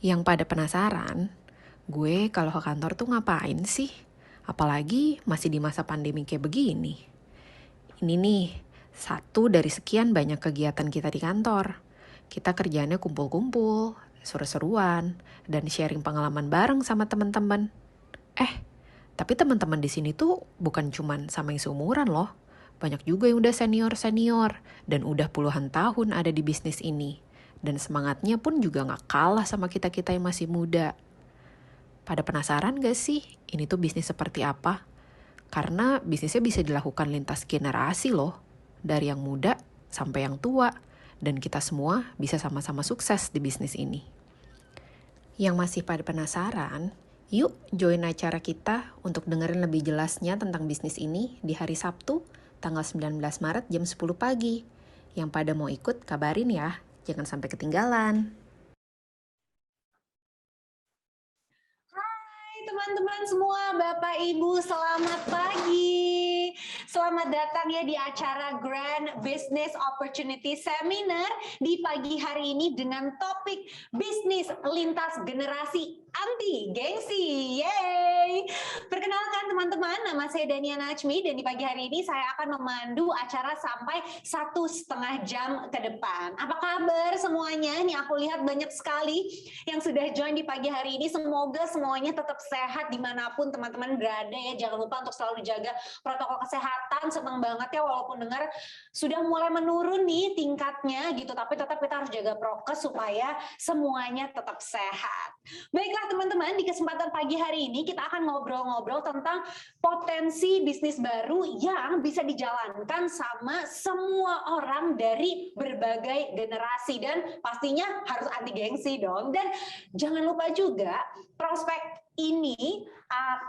Yang pada penasaran, gue kalau ke kantor tuh ngapain sih? Apalagi masih di masa pandemi kayak begini. Ini nih, satu dari sekian banyak kegiatan kita di kantor. Kita kerjaannya kumpul-kumpul, seru-seruan, dan sharing pengalaman bareng sama teman-teman. Tapi teman-teman di sini tuh bukan cuman sama yang seumuran loh. Banyak juga yang udah senior-senior dan udah puluhan tahun ada di bisnis ini. Dan semangatnya pun juga gak kalah sama kita-kita yang masih muda. Pada penasaran gak sih ini tuh bisnis seperti apa? Karena bisnisnya bisa dilakukan lintas generasi loh. Dari yang muda sampai yang tua. Dan kita semua bisa sama-sama sukses di bisnis ini. Yang masih pada penasaran, yuk join acara kita untuk dengerin lebih jelasnya tentang bisnis ini di hari Sabtu, tanggal 19 Maret jam 10 pagi. Yang pada mau ikut kabarin ya, jangan sampai ketinggalan. Hai teman-teman semua, Bapak Ibu, selamat pagi. Selamat datang ya di acara Grand Business Opportunity Seminar di pagi hari ini dengan topik bisnis lintas generasi anti gengsi. Yeay! Perkenalkan teman-teman, nama saya Dania Najmi dan di pagi hari ini saya akan memandu acara sampai 1,5 jam ke depan. Apa kabar semuanya? Nih aku lihat banyak sekali yang sudah join di pagi hari ini. Semoga semuanya tetap sehat dimanapun teman-teman berada ya. Jangan lupa untuk selalu jaga protokol kesehatan. Senang banget ya walaupun dengar sudah mulai menurun nih tingkatnya gitu. Tapi tetap kita harus jaga prokes supaya semuanya tetap sehat. Baiklah teman-teman, di kesempatan pagi hari ini kita akan ngobrol-ngobrol tentang potensi bisnis baru yang bisa dijalankan sama semua orang dari berbagai generasi dan pastinya harus anti gengsi dong. Dan jangan lupa juga prospek ini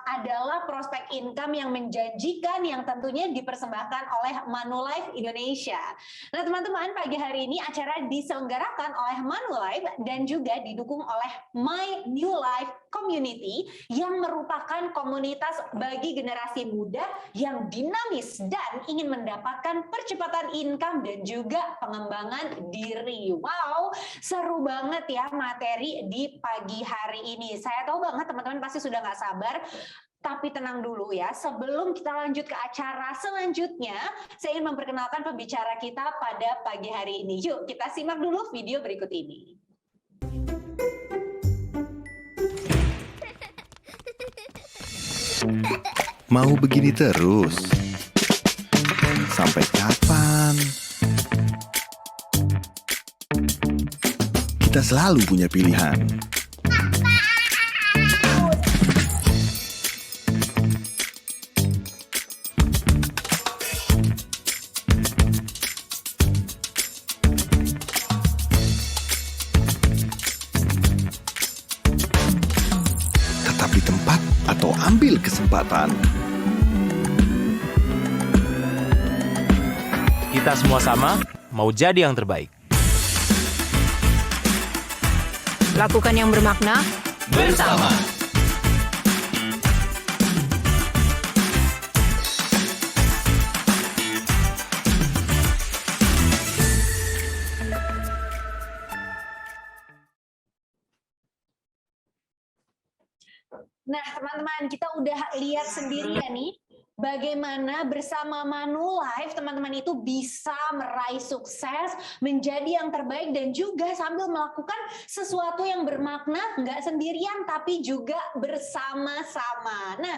adalah prospek income yang menjanjikan yang tentunya dipersembahkan oleh Manulife Indonesia. Nah teman-teman, pagi hari ini acara diselenggarakan oleh Manulife dan juga didukung oleh My New Life Community yang merupakan komunitas bagi generasi muda yang dinamis dan ingin mendapatkan percepatan income dan juga pengembangan diri. Wow, seru banget ya materi di pagi hari ini. Saya tahu banget teman-teman pasti sudah nggak sabar. Tapi tenang dulu ya, sebelum kita lanjut ke acara selanjutnya, saya ingin memperkenalkan pembicara kita pada pagi hari ini. Yuk kita simak dulu video berikut ini. Mau begini terus? Sampai kapan? Kita selalu punya pilihan. Tetap di tempat atau ambil kesempatan. Kita semua sama, mau jadi yang terbaik. Lakukan yang bermakna Bersama. Nah teman-teman, kita udah lihat sendiri ya nih, bagaimana bersama Manulife teman-teman itu bisa meraih sukses, menjadi yang terbaik dan juga sambil melakukan sesuatu yang bermakna, nggak sendirian tapi juga bersama-sama. Nah,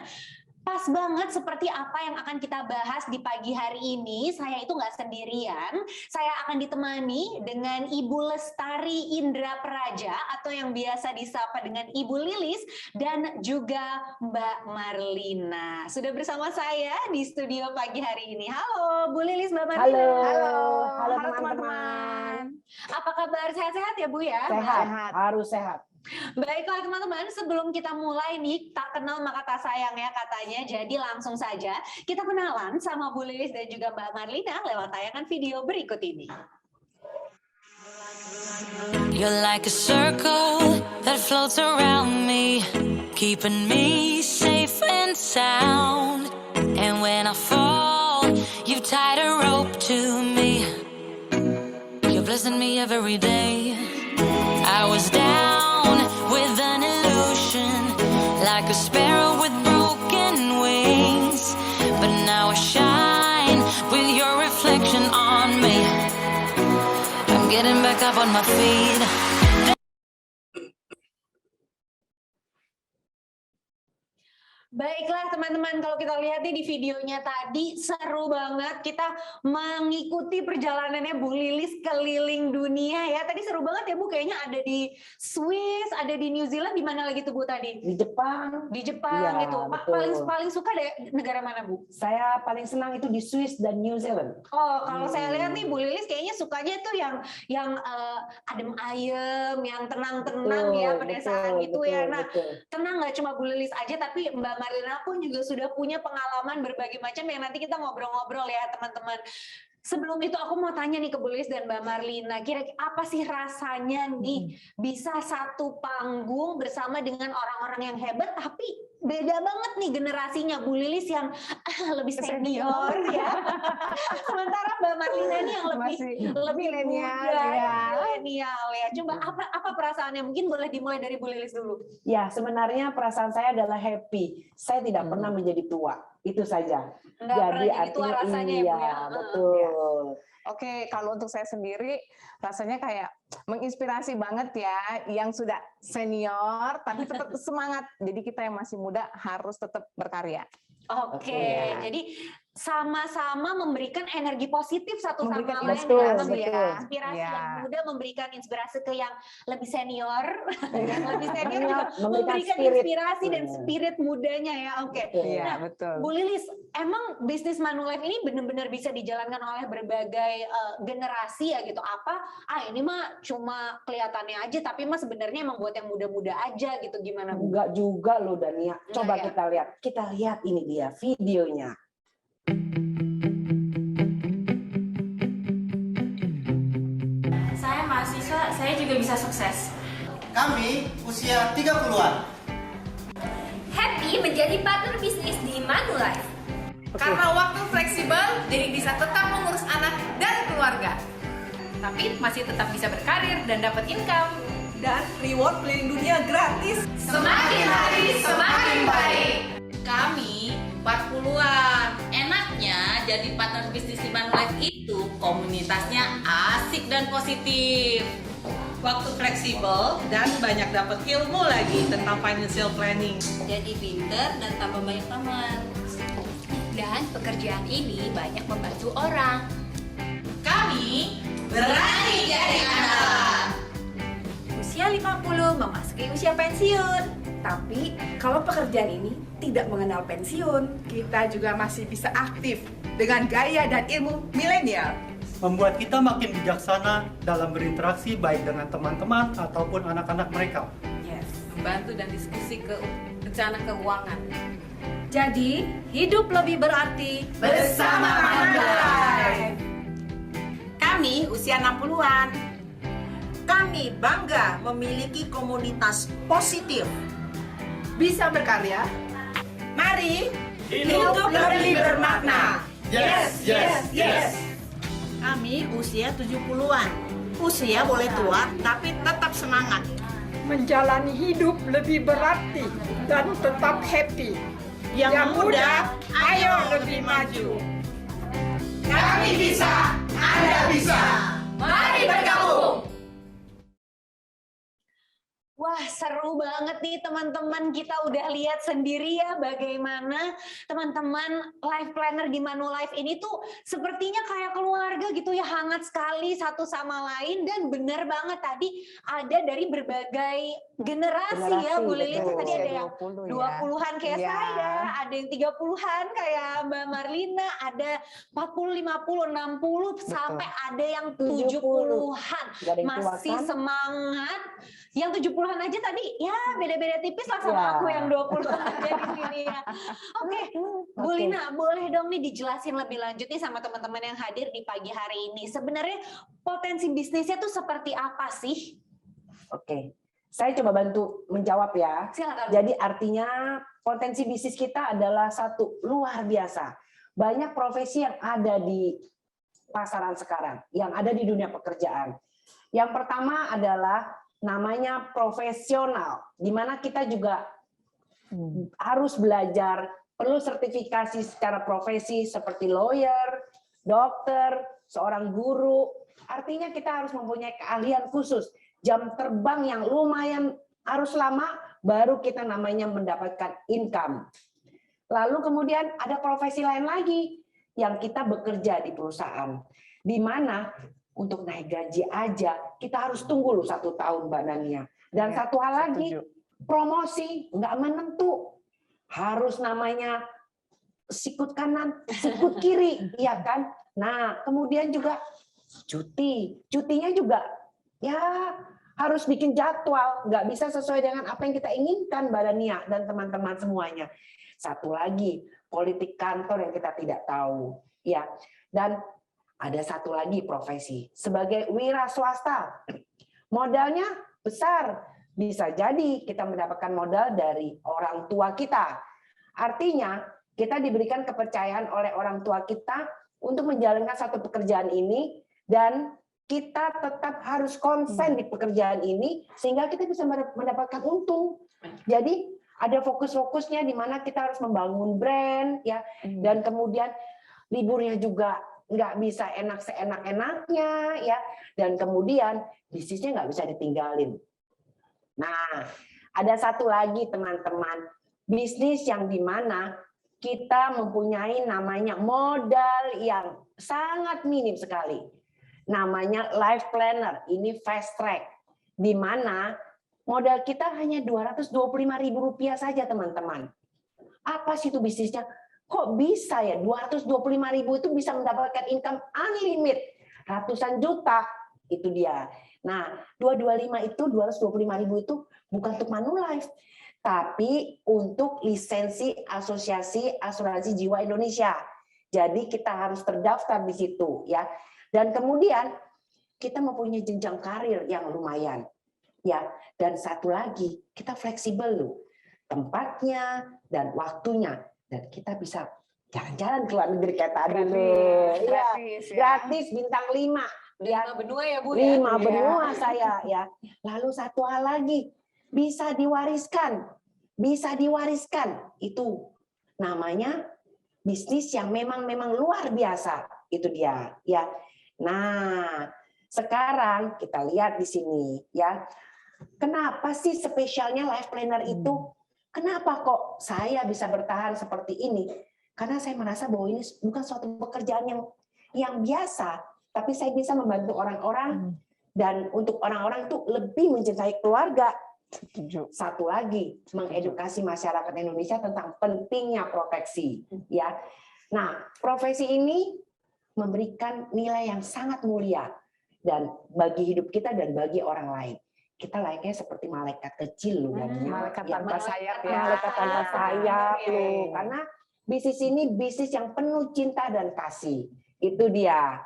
pas banget seperti apa yang akan kita bahas di pagi hari ini. Saya itu nggak sendirian, saya akan ditemani dengan Ibu Lestari Indra Praja atau yang biasa disapa dengan Ibu Lilis dan juga Mbak Marlina. Sudah bersama saya di studio pagi hari ini. Halo Bu Lilis, Mbak Marlina. Halo teman-teman. Apa kabar? Sehat-sehat ya Bu ya? Sehat, harus sehat. Baiklah teman-teman, sebelum kita mulai nih, tak kenal maka tak sayang ya katanya, jadi langsung saja kita kenalan sama Bu Lilis dan juga Mbak Marlina lewat tayangan video berikut ini. You're like a circle that floats around me, keeping me safe and sound. And when I fall, you've tied a rope to me. You're blessing me every day. I was down sparrow with broken wings. But now I shine with your reflection on me. I'm getting back up on my feet. Baiklah teman-teman, kalau kita lihat nih di videonya tadi seru banget, kita mengikuti perjalanannya Bu Lilis keliling dunia ya. Tadi seru banget ya Bu, kayaknya ada di Swiss, ada di New Zealand, di mana lagi tuh Bu tadi? Di Jepang. Di Jepang Iya, gitu. betul. Paling suka deh negara mana Bu? Saya paling senang itu di Swiss dan New Zealand. Oh, kalau saya lihat nih Bu Lilis kayaknya sukanya tuh yang adem ayem, yang tenang-tenang ya pada saat itu ya. Nah, tenang nggak cuma Bu Lilis aja, tapi Mbak Marlina pun juga sudah punya pengalaman berbagai macam yang nanti kita ngobrol-ngobrol ya teman-teman. Sebelum itu aku mau tanya nih ke Bu Lilis dan Mbak Marlina, kira-kira apa sih rasanya nih bisa satu panggung bersama dengan orang-orang yang hebat tapi beda banget nih generasinya. Bu Lilis yang lebih senior ya. Sementara Mbak Marlina nih yang lebih milenial muda, ya. milenial ya. Coba apa perasaannya? Mungkin boleh dimulai dari Bu Lilis dulu. Ya, sebenarnya perasaan saya adalah happy. Saya tidak pernah menjadi tua. Itu saja. Nggak pernah jadi tua rasanya ya, Bu, iya, ya? betul. Oke, kalau untuk saya sendiri rasanya kayak menginspirasi banget ya, yang sudah senior tapi tetap semangat. Jadi kita yang masih muda harus tetap berkarya. Oke, jadi sama-sama memberikan energi positif satu sama Memberikan lain betul, ya, betul. memberikan inspirasi Ya. yang muda, memberikan inspirasi ke yang lebih senior, yang lebih senior juga Memberikan memberikan spirit. inspirasi dan spirit mudanya ya. Oke. Iya, Nah, betul. Bu Lilis, emang bisnis Manulife ini benar-benar bisa dijalankan oleh berbagai generasi ya gitu. Apa? Ini mah cuma kelihatannya aja, tapi mah sebenarnya emang buat yang muda-muda aja gitu. Gimana Bu? Enggak juga loh Dania. Coba Enggak ya? kita lihat. Kita lihat ini dia videonya. Saya mahasiswa, saya juga bisa sukses. Kami usia 30-an. Happy menjadi partner bisnis di Manulife. Karena waktu fleksibel, jadi bisa tetap mengurus anak dan keluarga. Tapi masih tetap bisa berkarir dan dapat income. Dan reward keliling dunia gratis. Semakin hari semakin baik. Kami 40-an. Enaknya jadi partner bisnis di Manulife itu komunitasnya asik dan positif. Waktu fleksibel dan banyak dapat ilmu lagi tentang financial planning. Jadi pinter dan tambah banyak teman. Dan pekerjaan ini banyak membantu orang. Kami berani jadi andalan. Usia 50 memasuki usia pensiun. Tapi kalau pekerjaan ini tidak mengenal pensiun, Kita juga masih bisa aktif dengan gaya dan ilmu milenial. Membuat kita makin bijaksana dalam berinteraksi baik dengan teman-teman ataupun anak-anak mereka. yes. Membantu dan diskusi ke rencana keuangan. Jadi hidup lebih berarti bersama Manulife. Kami usia 60-an. Kami bangga memiliki komunitas positif. Bisa berkarya. Mari hidup lebih bermakna. Yes, yes, yes. Kami usia 70-an. Usia boleh tua, tapi tetap semangat. Menjalani hidup lebih berarti dan tetap happy. Yang muda, ayo lebih maju. Kami bisa, Anda bisa. Mari bergabung. Wah, seru banget nih teman-teman. Kita udah lihat sendiri ya bagaimana teman-teman life planner di Manulife ini tuh sepertinya kayak keluarga gitu ya, hangat sekali satu sama lain. Dan benar banget tadi ada dari berbagai generasi ya Bu Lili. betul. Tadi ada yang 20 20-an kayak Iya. saya, ada yang 30-an kayak Mbak Marlina, ada 40, 50, 60 sampai ada yang 70-an. Nggak ada yang tua, Masih kan? semangat. Yang 70-an aja tadi ya beda-beda tipis lah sama Ya. aku yang 20-an aja di sini ya. Oke, Bu Lina, boleh dong nih dijelasin lebih lanjut nih sama teman-teman yang hadir di pagi hari ini. Sebenarnya potensi bisnisnya tuh seperti apa sih? Oke. Saya coba bantu menjawab ya. Silakan. Jadi artinya potensi bisnis kita adalah satu, luar biasa. Banyak profesi yang ada di pasaran sekarang, yang ada di dunia pekerjaan. Yang pertama adalah namanya profesional, di mana kita juga harus belajar, perlu sertifikasi secara profesi seperti lawyer, dokter, seorang guru. Artinya kita harus mempunyai keahlian khusus, jam terbang yang lumayan harus lama, baru kita namanya mendapatkan income. Lalu kemudian ada profesi lain lagi yang kita bekerja di perusahaan, di mana untuk naik gaji aja kita harus tunggu loh 1 tahun Mbak Nania. Dan satu hal lagi, promosi nggak menentu, harus namanya sikut kanan, sikut kiri, iya kan? Nah, kemudian juga cutinya juga ya harus bikin jadwal, nggak bisa sesuai dengan apa yang kita inginkan Mbak Dania dan teman-teman semuanya. Satu lagi, politik kantor yang kita tidak tahu, ya. Dan ada satu lagi profesi sebagai wira swasta, modalnya besar, bisa jadi kita mendapatkan modal dari orang tua kita. Artinya kita diberikan kepercayaan oleh orang tua kita untuk menjalankan satu pekerjaan ini, dan kita tetap harus konsen di pekerjaan ini sehingga kita bisa mendapatkan untung. Jadi ada fokus-fokusnya di mana kita harus membangun brand, ya, dan kemudian liburnya juga nggak bisa enak seenak-enaknya, ya, dan kemudian bisnisnya nggak bisa ditinggalin. Nah, ada satu lagi teman-teman, bisnis yang di mana kita mempunyai namanya modal yang sangat minim sekali. Namanya life planner, ini fast track, di mana modal kita hanya Rp225.000 saja teman-teman. Apa sih itu bisnisnya? Kok bisa ya 225.000 itu bisa mendapatkan income unlimited ratusan juta, itu dia. Nah, 225.000 itu bukan untuk Manulife, tapi untuk lisensi Asosiasi Asuransi Jiwa Indonesia. Jadi kita harus terdaftar di situ, ya. Dan kemudian kita mempunyai jenjang karir yang lumayan, ya. Dan satu lagi, kita fleksibel loh, tempatnya dan waktunya, dan kita bisa jalan-jalan ke luar negeri kayak tadi loh, gratis bintang 5, ya. 5 benua ya Bu? 5 benua saya, ya. Lalu satu hal lagi, bisa diwariskan, itu namanya bisnis yang memang luar biasa, itu dia, ya. Nah, sekarang kita lihat di sini, ya. Kenapa sih spesialnya life planner itu? Kenapa kok saya bisa bertahan seperti ini? Karena saya merasa bahwa ini bukan suatu pekerjaan yang biasa, tapi saya bisa membantu orang-orang, dan untuk orang-orang itu lebih mencintai keluarga. Satu lagi, mengedukasi masyarakat Indonesia tentang pentingnya proteksi, ya. Nah, profesi ini memberikan nilai yang sangat mulia dan bagi hidup kita dan bagi orang lain. Kita layaknya seperti malaikat kecil loh, malaikat tanpa sayap, ya. Malaikat tanpa sayap loh. Karena bisnis ini bisnis yang penuh cinta dan kasih. Itu dia.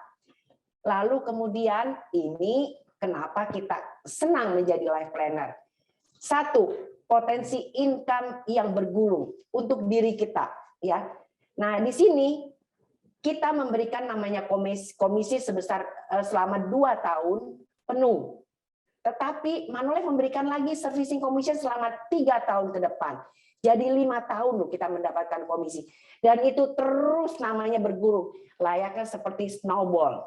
Lalu kemudian ini kenapa kita senang menjadi life planner? Satu, potensi income yang bergulung untuk diri kita, ya. Nah, di sini kita memberikan namanya komisi sebesar selama 2 tahun penuh. Tetapi Manulife memberikan lagi servicing commission selama 3 tahun ke depan. Jadi 5 tahun loh kita mendapatkan komisi. Dan itu terus namanya bergulung. Layaknya seperti snowball.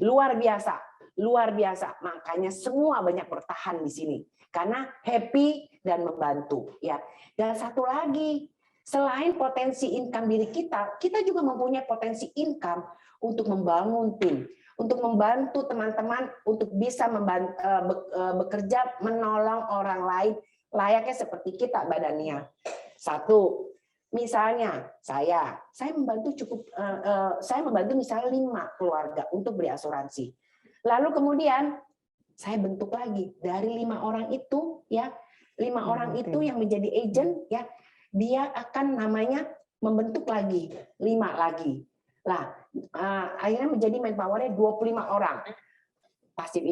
Luar biasa, luar biasa. Makanya semua banyak bertahan di sini. Karena happy dan membantu, ya. Dan satu lagi, selain potensi income diri kita, kita juga mempunyai potensi income untuk membangun tim, untuk membantu teman-teman untuk bisa bekerja menolong orang lain layaknya seperti kita, Mbak Dania. Satu, misalnya saya membantu saya membantu misalnya 5 keluarga untuk beli asuransi. Lalu kemudian saya bentuk lagi dari 5 orang itu, ya, 5 orang itu yang menjadi agent, ya, dia akan namanya membentuk lagi 5 lagi. Lah, akhirnya menjadi manpower-nya 25 orang. Pasif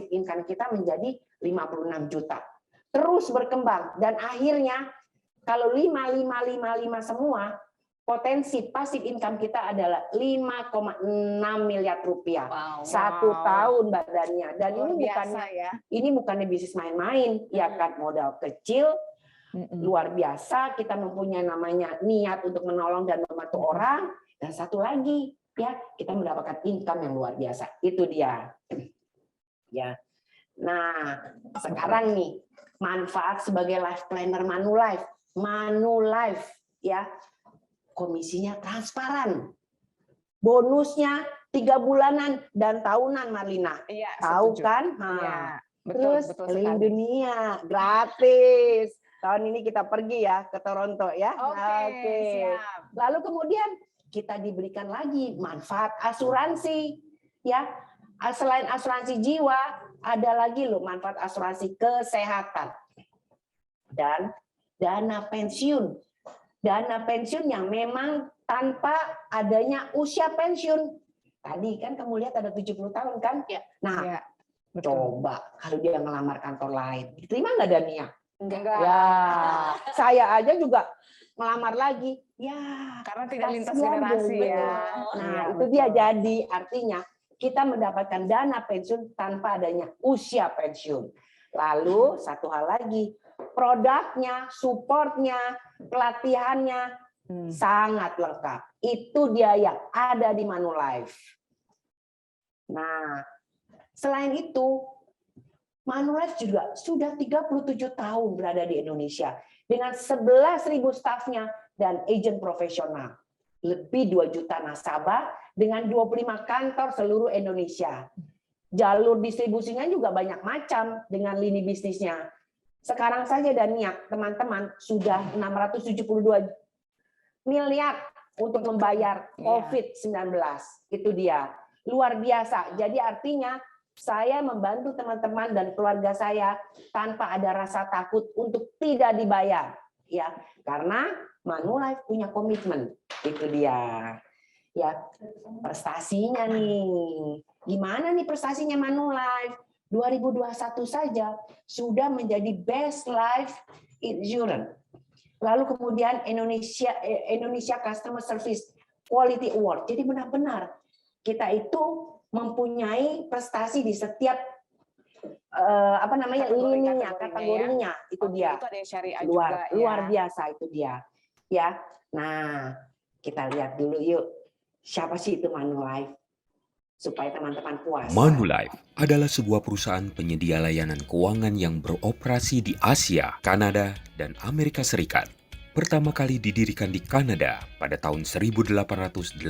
income kita menjadi 56 juta. Terus berkembang dan akhirnya kalau 5 semua, potensi pasif income kita adalah 5,6 miliar rupiah. Satu tahun Mbak Dania. Dan ini bukannya bisnis main-main, ya kan, modal kecil, Luar biasa, kita mempunyai namanya niat untuk menolong dan membantu orang. Dan satu lagi, ya, kita mendapatkan income yang luar biasa. Itu dia. Ya. Nah, sekarang nih manfaat sebagai life planner Manulife. Manulife, ya, komisinya transparan. Bonusnya 3 bulanan dan tahunan, Marlina. Iya, tahu setuju. kan? Iya, betul, Terus betul keliling sekali. dunia gratis. Tahun ini kita pergi ya ke Toronto ya. Oke, siap. Lalu kemudian kita diberikan lagi manfaat asuransi, ya. Selain asuransi jiwa, ada lagi loh manfaat asuransi kesehatan dan dana pensiun. Dana pensiun yang memang tanpa adanya usia pensiun. Tadi kan kamu lihat ada 70 tahun kan? Nah, Ya, coba kalau dia ngelamar kantor lain, diterima nggak Dania? Enggak. Ya, saya aja juga melamar lagi. Ya, Karena tidak lintas kasihan generasi dulu. ya. Nah, Iya, itu dia betul. jadi artinya kita mendapatkan dana pensiun tanpa adanya usia pensiun. Lalu satu hal lagi, produknya, supportnya, pelatihannya sangat lengkap. Itu dia yang ada di Manulife. Nah, selain itu, Manulife juga sudah 37 tahun berada di Indonesia dengan 11.000 stafnya dan agen profesional. Lebih 2 juta nasabah dengan 25 kantor seluruh Indonesia. Jalur distribusinya juga banyak macam dengan lini bisnisnya. Sekarang saja Dania, teman-teman, sudah 672 miliar untuk membayar COVID-19. Itu dia. Luar biasa. Jadi artinya saya membantu teman-teman dan keluarga saya tanpa ada rasa takut untuk tidak dibayar, ya, karena Manulife punya komitmen. Itu dia, ya, prestasinya nih. Gimana nih prestasinya Manulife? 2021 saja sudah menjadi best life insurance. Lalu kemudian Indonesia Customer Service Quality Award. Jadi benar-benar kita itu mempunyai prestasi di setiap lininya, kategorinya, itu dia. Itu ada yang syariah luar juga, ya. biasa itu dia, ya. Nah, kita lihat dulu yuk, siapa sih itu Manulife supaya teman-teman puas. Manulife adalah sebuah perusahaan penyedia layanan keuangan yang beroperasi di Asia, Kanada, dan Amerika Serikat. Pertama kali didirikan di Kanada pada tahun 1887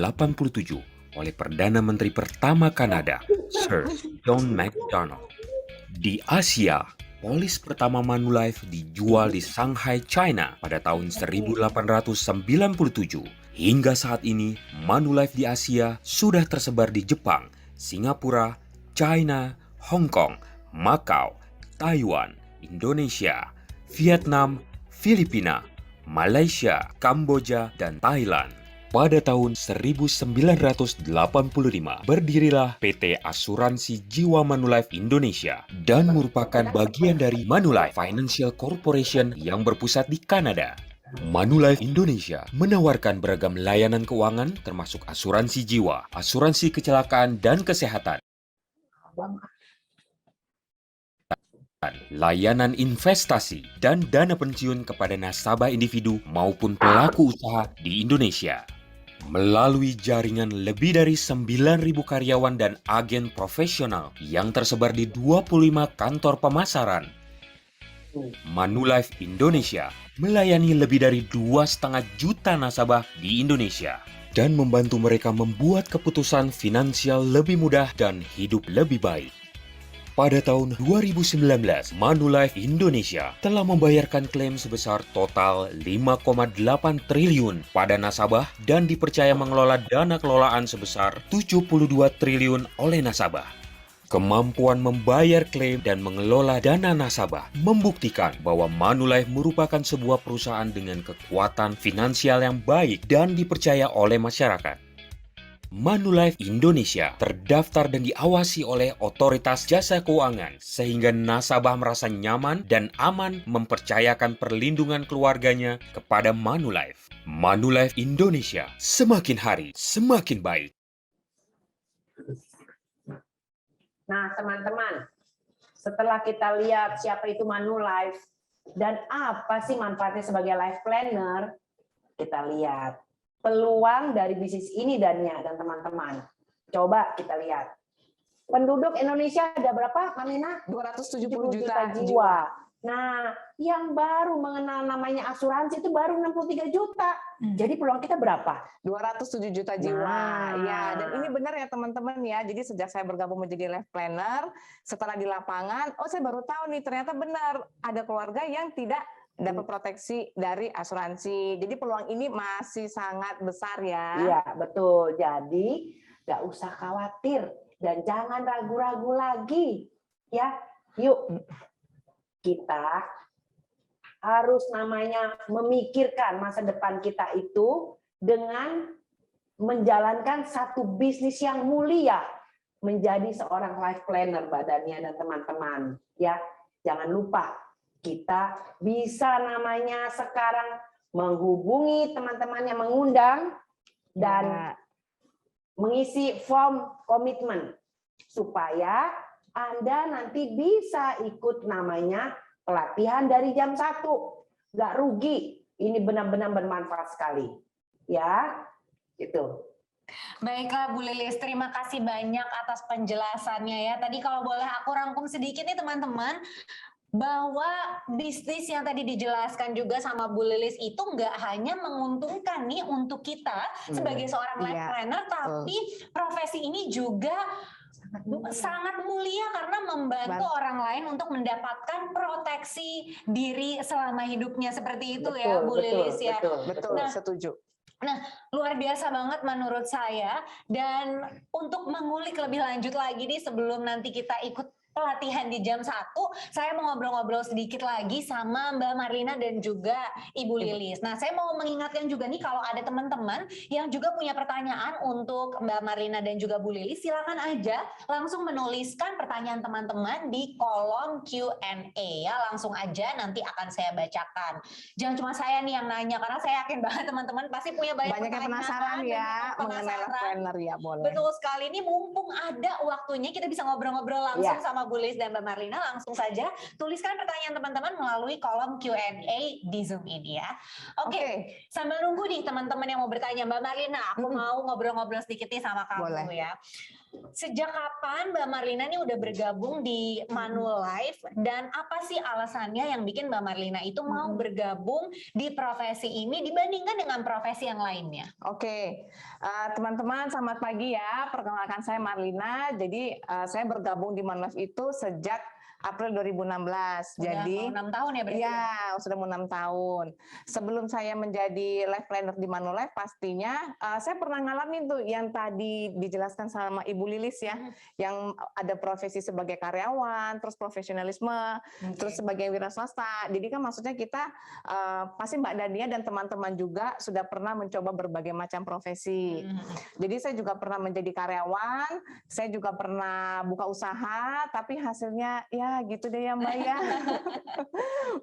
oleh Perdana Menteri pertama Kanada, Sir John Macdonald. Di Asia, polis pertama Manulife dijual di Shanghai, China pada tahun 1897. Hingga saat ini, Manulife di Asia sudah tersebar di Jepang, Singapura, China, Hong Kong, Macau, Taiwan, Indonesia, Vietnam, Filipina, Malaysia, Kamboja, dan Thailand. Pada tahun 1985, berdirilah PT Asuransi Jiwa Manulife Indonesia dan merupakan bagian dari Manulife Financial Corporation yang berpusat di Kanada. Manulife Indonesia menawarkan beragam layanan keuangan termasuk asuransi jiwa, asuransi kecelakaan dan kesehatan, layanan investasi, dan dana pensiun kepada nasabah individu maupun pelaku usaha di Indonesia. Melalui jaringan lebih dari 9.000 karyawan dan agen profesional yang tersebar di 25 kantor pemasaran, Manulife Indonesia melayani lebih dari 2,5 juta nasabah di Indonesia dan membantu mereka membuat keputusan finansial lebih mudah dan hidup lebih baik. Pada tahun 2019, Manulife Indonesia telah membayarkan klaim sebesar total 5,8 triliun pada nasabah dan dipercaya mengelola dana kelolaan sebesar 72 triliun oleh nasabah. Kemampuan membayar klaim dan mengelola dana nasabah membuktikan bahwa Manulife merupakan sebuah perusahaan dengan kekuatan finansial yang baik dan dipercaya oleh masyarakat. Manulife Indonesia terdaftar dan diawasi oleh Otoritas Jasa Keuangan sehingga nasabah merasa nyaman dan aman mempercayakan perlindungan keluarganya kepada Manulife. Manulife Indonesia semakin hari semakin baik. Nah, teman-teman, setelah kita lihat siapa itu Manulife, Dan apa sih manfaatnya sebagai life planner? Kita lihat peluang dari bisnis ini dan teman-teman. Coba kita lihat. Penduduk Indonesia ada berapa, Marlina? 270 juta jiwa. Nah, yang baru mengenal namanya asuransi itu baru 63 juta. Jadi peluang kita berapa? 207 juta jiwa. Nah. Ya, dan ini benar ya teman-teman ya. Jadi sejak saya bergabung menjadi life planner, setelah di lapangan, saya baru tahu nih ternyata benar ada keluarga yang tidak dapat proteksi dari asuransi. Jadi peluang ini masih sangat besar ya. Iya, betul. Jadi nggak usah khawatir dan jangan ragu-ragu lagi. Ya, yuk kita harus namanya memikirkan masa depan kita itu dengan menjalankan satu bisnis yang mulia, menjadi seorang life planner Mbak Dania dan teman-teman. Ya, jangan lupa kita bisa namanya sekarang menghubungi teman-teman yang mengundang dan mengisi form komitmen supaya Anda nanti bisa ikut namanya pelatihan dari jam 1. Nggak rugi. Ini benar-benar bermanfaat sekali. Ya, gitu. Baiklah Bu Lilis, terima kasih banyak atas penjelasannya ya. Tadi kalau boleh aku rangkum sedikit nih teman-teman, bahwa bisnis yang tadi dijelaskan juga sama Bu Lilis itu nggak hanya menguntungkan nih untuk kita sebagai seorang life planner, tapi profesi ini juga sangat mulia karena membantu orang lain untuk mendapatkan proteksi diri selama hidupnya seperti itu ya Bu Lilis ya. Betul, setuju. Nah, luar biasa banget menurut saya. Dan untuk mengulik lebih lanjut lagi nih sebelum nanti kita ikut pelatihan di jam 1, saya mau ngobrol-ngobrol sedikit lagi sama Mbak Marlina dan juga Ibu Lilis. Nah, saya mau mengingatkan juga nih kalau ada teman-teman yang juga punya pertanyaan untuk Mbak Marlina dan juga Bu Lilis, silakan aja langsung menuliskan pertanyaan teman-teman di kolom Q&A ya, langsung aja nanti akan saya bacakan. Jangan cuma saya nih yang nanya, karena saya yakin banget teman-teman pasti punya banyak yang penasaran ya mengenai life planner ya, boleh. Betul sekali, ini mumpung ada waktunya kita bisa ngobrol-ngobrol langsung sama Bu Lilis dan Mbak Marlina, langsung saja tuliskan pertanyaan teman-teman melalui kolom Q&A di Zoom ini ya. Oke. Sambil nunggu nih teman-teman yang mau bertanya, Mbak Marlina, aku mau ngobrol-ngobrol sedikit nih sama kamu ya. Sejak kapan Mbak Marlina nih udah bergabung di Manulife dan apa sih alasannya yang bikin Mbak Marlina itu mau bergabung di profesi ini dibandingkan dengan profesi yang lainnya? Oke, teman-teman selamat pagi ya. Perkenalkan saya Marlina. Jadi saya bergabung di Manulife itu sejak April 2016. Jadi mau 6 tahun ya berarti? Iya, sudah mau 6 tahun. Sebelum saya menjadi life planner di Manulife, pastinya saya pernah ngalamin tuh yang tadi dijelaskan sama Ibu Lilis ya, yang ada profesi sebagai karyawan, terus profesionalisme, terus sebagai wira swasta. Jadi kan maksudnya kita pasti Mbak Dania dan teman-teman juga sudah pernah mencoba berbagai macam profesi. Jadi saya juga pernah menjadi karyawan, saya juga pernah buka usaha, tapi hasilnya ya gitu deh ya Mbak ya.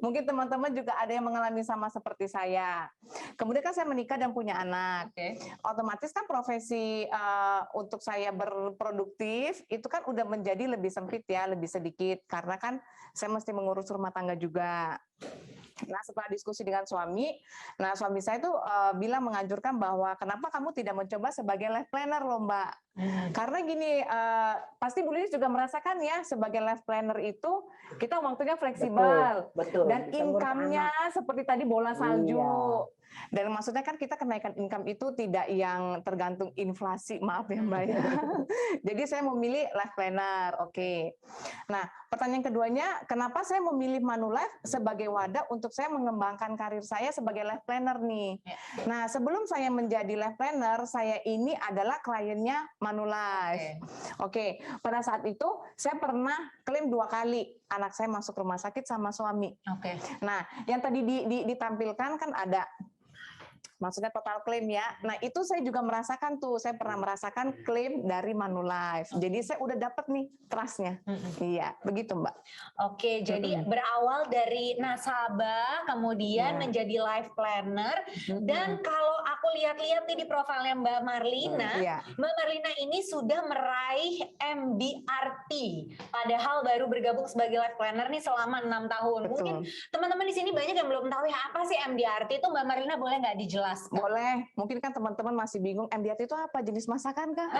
Mungkin teman-teman juga ada yang mengalami sama seperti saya. Kemudian kan saya menikah dan punya anak. Otomatis kan profesi untuk saya berproduktif itu kan udah menjadi lebih sempit ya, lebih sedikit. Karena kan saya mesti mengurus rumah tangga juga. Nah, setelah diskusi dengan suami, suami saya tuh bilang menganjurkan bahwa kenapa kamu tidak mencoba sebagai life planner loh Mbak. Karena gini, pasti Bu Lilis juga merasakan ya, sebagai life planner itu kita waktunya fleksibel. Betul. Dan income-nya seperti tadi bola salju. Dan maksudnya kan kita kenaikan income itu tidak yang tergantung inflasi, maaf ya Mbak ya. Jadi saya memilih life planner, oke. Nah, pertanyaan keduanya, kenapa saya memilih Manulife sebagai wadah untuk saya mengembangkan karir saya sebagai life planner nih. Nah, sebelum saya menjadi life planner, saya ini adalah kliennya Manulife. Oke, pada saat itu saya pernah klaim 2 kali anak saya masuk rumah sakit sama suami. Nah, yang tadi ditampilkan kan ada maksudnya total claim ya. Nah itu saya juga merasakan tuh, saya pernah merasakan klaim dari Manulife. Jadi saya udah dapat nih trustnya. Iya, begitu Mbak. Oke, jadi berawal dari nasabah, kemudian menjadi life planner, dan kalau aku lihat-lihat nih di profilnya Mbak Marlina, Mbak Marlina ini sudah meraih MDRT, padahal baru bergabung sebagai life planner nih selama 6 tahun. Mungkin teman-teman di sini banyak yang belum tahu ya apa sih MDRT itu, Mbak Marlina boleh nggak dijelaskan? Boleh, mungkin kan teman-teman masih bingung MDRT itu apa, jenis masakan kah?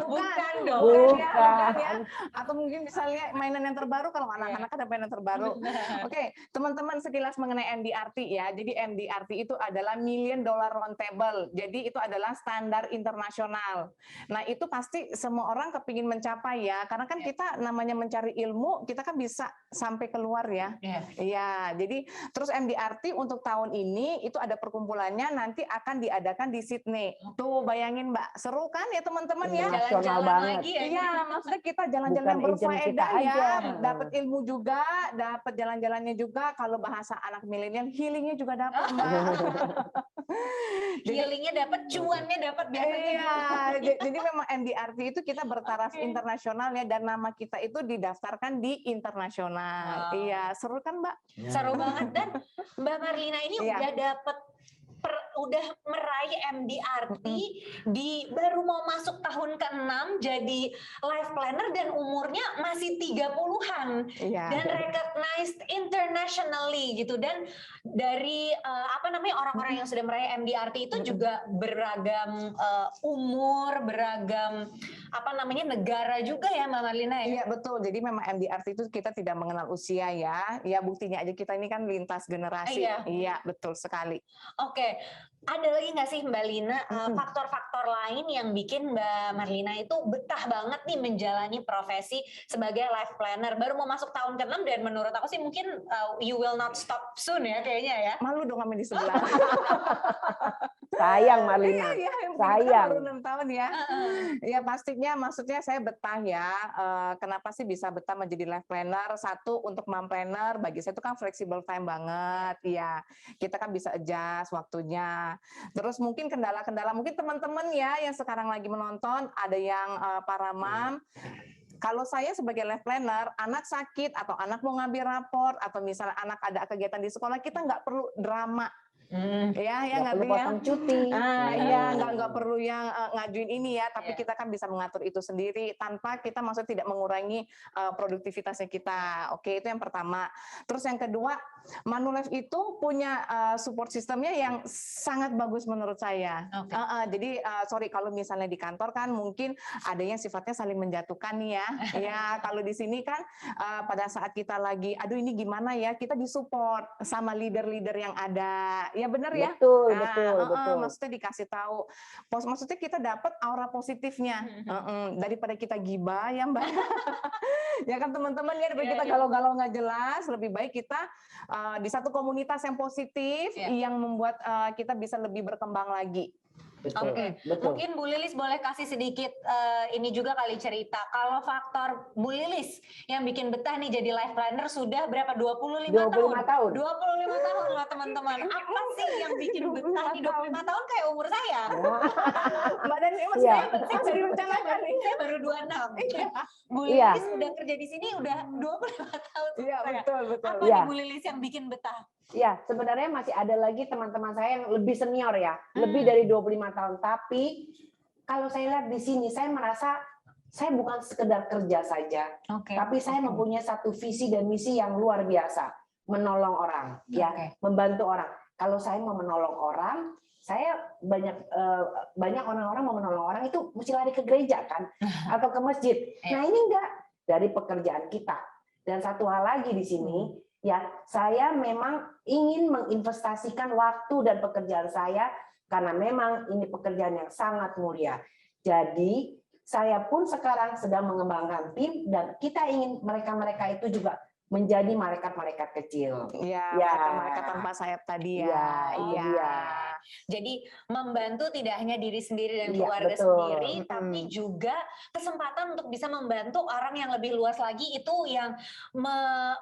Bukan dong. Bukan ya. Atau mungkin misalnya mainan yang terbaru, kalau anak-anak ada mainan terbaru. Oke, teman-teman sekilas mengenai MDRT ya. Jadi MDRT itu adalah $1 million round table. Jadi itu adalah standar internasional. Nah itu pasti semua orang kepingin mencapai ya, karena kan kita namanya mencari ilmu, kita kan bisa sampai keluar ya. Iya, jadi terus MDRT untuk tahun ini itu ada perkumpulannya, nanti akan diadakan di Sydney. Tuh bayangin Mbak, seru kan ya teman-teman ya? Jalan-jalan lagi ya. Iya, maksudnya kita jalan-jalan berfaedah ya, dapat ilmu juga, dapat jalan-jalannya juga. Kalau bahasa anak milenial, healingnya juga dapat Mbak. Healingnya dapat, cuannya dapat biasanya. Iya, jadi memang MDRT itu kita bertaraf internasional ya, dan nama kita itu didaftarkan di internasional. Iya, seru kan Mbak? Seru banget. Dan Mbak Marlina ini udah dapat udah meraih MDRT di baru mau masuk tahun ke-6 jadi life planner, dan umurnya masih 30-an dan recognized internationally gitu. Dan dari orang-orang yang sudah meraih MDRT itu juga beragam umur, beragam negara juga ya Mbak Marlina ya. Iya betul, jadi memang MDRT itu kita tidak mengenal usia ya. Ya buktinya aja kita ini kan lintas generasi. Iya betul sekali. Oke, ada lagi nggak sih Mbak Lina faktor-faktor lain yang bikin Mbak Marlina itu betah banget nih menjalani profesi sebagai life planner? Baru mau masuk tahun ke-6 dan menurut aku sih mungkin you will not stop soon ya kayaknya ya. Malu dong kami di sebelah. Sayang Marlina, sayang. Baru 6 tahun ya. Ya pastinya, maksudnya saya betah ya. Kenapa sih bisa betah menjadi life planner? Satu, untuk mom planner bagi saya itu kan flexible time banget. Ya, kita kan bisa adjust waktunya. Terus mungkin kendala-kendala, mungkin teman-teman ya yang sekarang lagi menonton, ada yang para mom. Kalau saya sebagai life planner, anak sakit atau anak mau ngambil raport atau misalnya anak ada kegiatan di sekolah, kita nggak perlu drama. Ya nggak perlu potong cuti. Ya nggak perlu yang ngajuin ini ya, tapi kita kan bisa mengatur itu sendiri tanpa kita maksudnya tidak mengurangi produktivitasnya kita. Oke, itu yang pertama. Terus yang kedua, Manulife itu punya support sistemnya yang sangat bagus menurut saya. Jadi sorry kalau misalnya di kantor kan mungkin ada yang sifatnya saling menjatuhkan nih ya. Ya kalau di sini kan pada saat kita lagi, aduh ini gimana ya, kita disupport sama leader-leader yang ada. Ya benar ya. Betul. Maksudnya dikasih tahu. Maksudnya kita dapat aura positifnya daripada kita gibah ya Mbak. Ya kan teman-teman ya, daripada kita galau-galau nggak jelas, lebih baik kita di satu komunitas yang positif yang membuat kita bisa lebih berkembang lagi. Oke, mungkin Bu Lilis boleh kasih sedikit ini juga kali cerita. Kalau faktor Bu Lilis yang bikin betah nih jadi life planner sudah berapa? 25 tahun. 25 tahun loh teman-teman. Apa sih yang bikin betah nih 25 tahun kayak umur saya? Mbak Dani masih bisa direncanakan nih. Saya baru 26. Bu Lilis udah kerja di sini udah 25 tahun. Iya, betul. Apa nih Bu Lilis yang bikin betah? Ya, sebenarnya masih ada lagi teman-teman saya yang lebih senior ya, lebih dari 25 tahun. Tapi kalau saya lihat di sini, saya merasa saya bukan sekedar kerja saja, tapi saya mempunyai satu visi dan misi yang luar biasa, menolong orang, ya, membantu orang. Kalau saya mau menolong orang, saya banyak orang-orang mau menolong orang itu mesti lari ke gereja kan, atau ke masjid. Nah ini enggak, dari pekerjaan kita. Dan satu hal lagi di sini. Ya, saya memang ingin menginvestasikan waktu dan pekerjaan saya karena memang ini pekerjaan yang sangat mulia. Jadi, saya pun sekarang sedang mengembangkan tim dan kita ingin mereka-mereka itu juga menjadi malaikat-malaikat kecil. Iya, malaikat tanpa sayap tadi ya. Iya. Jadi membantu tidak hanya diri sendiri dan Iya, keluarga betul. sendiri, tapi juga kesempatan untuk bisa membantu orang yang lebih luas lagi, itu yang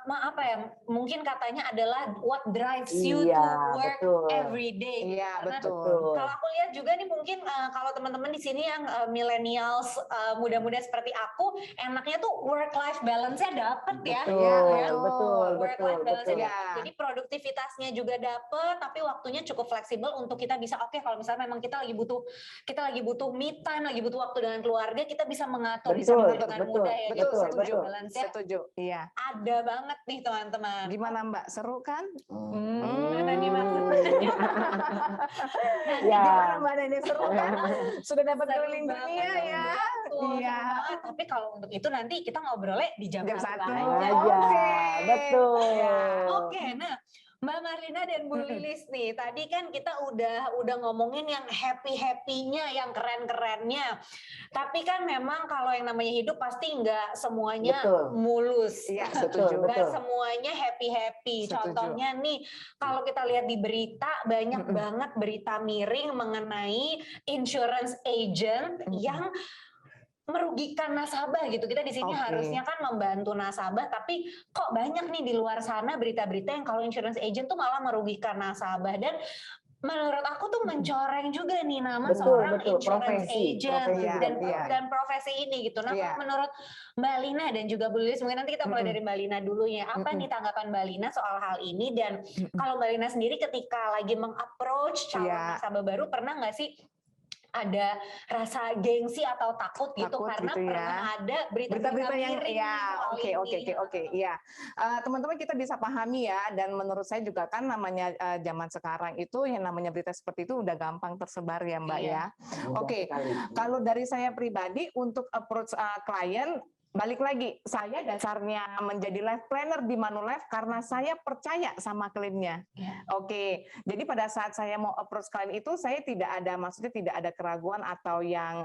apa ya, mungkin katanya adalah what drives you to work betul. every day. Iya, Karena betul. kalau aku lihat juga nih, mungkin kalau teman-teman di sini yang millennials, muda-muda seperti aku, enaknya tuh work life balance-nya dapet ya. Betul, Work life balance-nya betul. dapet. Jadi produktivitasnya juga dapet, tapi waktunya cukup fleksibel untuk kita bisa, oke, kalau misalnya memang kita lagi butuh me time, lagi butuh waktu dengan keluarga, kita bisa mengatur dengan mudah ya. Jadi Setuju. balance-nya Setuju. Iya. ada banget nih teman-teman. Gimana Mbak? Seru kan? Ya. Gimana Mbak Neni, seru kan? Sudah dapat keliling dunia ya. Iya. Tapi kalau untuk itu nanti kita ngobrolnya di jam 1 1 aja. aja. Betul. Oke, nah Mbak Marlina dan Bu Lilis nih, tadi kan kita udah ngomongin yang happy-happy-nya, yang keren-kerennya. Tapi kan memang kalau yang namanya hidup pasti nggak semuanya mulus. Iya, setuju. Nggak semuanya happy-happy. Contohnya nih, kalau kita lihat di berita, banyak banget berita miring mengenai insurance agent yang merugikan nasabah gitu. Kita di sini harusnya kan membantu nasabah, tapi kok banyak nih di luar sana berita-berita yang kalau insurance agent tuh malah merugikan nasabah. Dan menurut aku tuh mencoreng juga nih nama seorang insurance agent dan profesi ini gitu. Nah, kalau menurut Mbak Lina dan juga Bu Lilis, mungkin nanti kita mulai dari Mbak Lina dulu ya. Apa nih tanggapan Mbak Lina soal hal ini? Dan kalau Mbak Lina sendiri ketika lagi meng-approach calon nasabah baru, pernah nggak sih ada rasa gengsi atau takut gitu karena pernah ada berita-berita yang oke ya. Teman-teman, kita bisa pahami ya, dan menurut saya juga kan namanya zaman sekarang itu yang namanya berita seperti itu udah gampang tersebar ya Mbak ya. Oke. Kalau dari saya pribadi untuk approach klien, balik lagi, saya dasarnya menjadi life planner di Manulife karena saya percaya sama kliennya. Oke, jadi pada saat saya mau approach klien itu, saya maksudnya tidak ada keraguan atau yang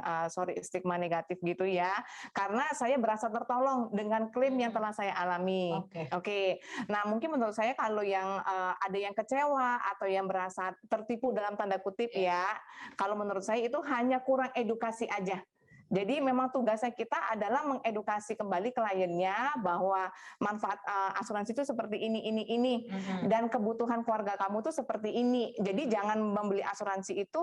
stigma negatif gitu ya, karena saya berasa tertolong dengan klaim yang telah saya alami. Oke. Nah, mungkin menurut saya kalau yang ada yang kecewa atau yang berasa tertipu dalam tanda kutip ya, kalau menurut saya itu hanya kurang edukasi aja. Jadi memang tugasnya kita adalah mengedukasi kembali kliennya bahwa manfaat asuransi itu seperti ini, dan kebutuhan keluarga kamu tuh seperti ini. Jadi jangan membeli asuransi itu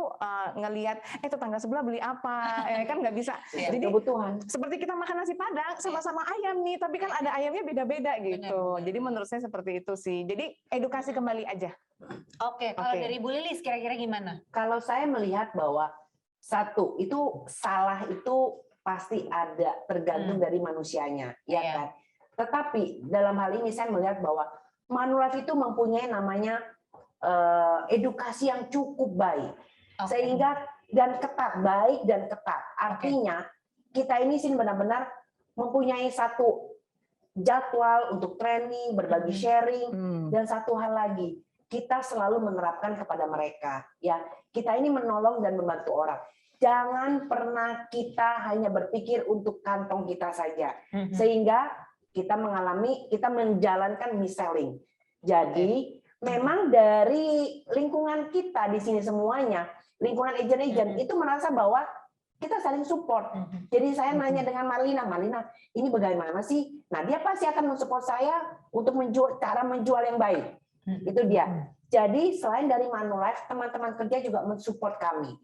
ngelihat tetangga sebelah beli apa, kan nggak bisa. Jadi kebutuhan. Seperti kita makan nasi padang sama-sama ayam nih, tapi kan ada ayamnya beda-beda gitu. Jadi menurut saya seperti itu sih. Jadi edukasi kembali aja. Oke, kalau dari Bu Lilis kira-kira gimana? Kalau saya melihat bahwa satu, itu salah itu pasti ada, tergantung dari manusianya, ya kan. Tetapi dalam hal ini saya melihat bahwa Manulife itu mempunyai namanya edukasi yang cukup baik, sehingga dan ketat, baik dan ketat. Artinya kita ini sih benar-benar mempunyai satu jadwal untuk training, berbagi sharing, dan satu hal lagi, kita selalu menerapkan kepada mereka, ya. Kita ini menolong dan membantu orang. Jangan pernah kita hanya berpikir untuk kantong kita saja, sehingga kita menjalankan mis-selling. Jadi memang dari lingkungan kita di sini semuanya, lingkungan agent-agent itu merasa bahwa kita saling support. Jadi saya nanya dengan Marlina, ini bagaimana sih? Nah, dia pasti akan mensupport saya untuk cara menjual yang baik. Itu dia. Jadi selain dari Manulife, teman-teman kerja juga mensupport kami.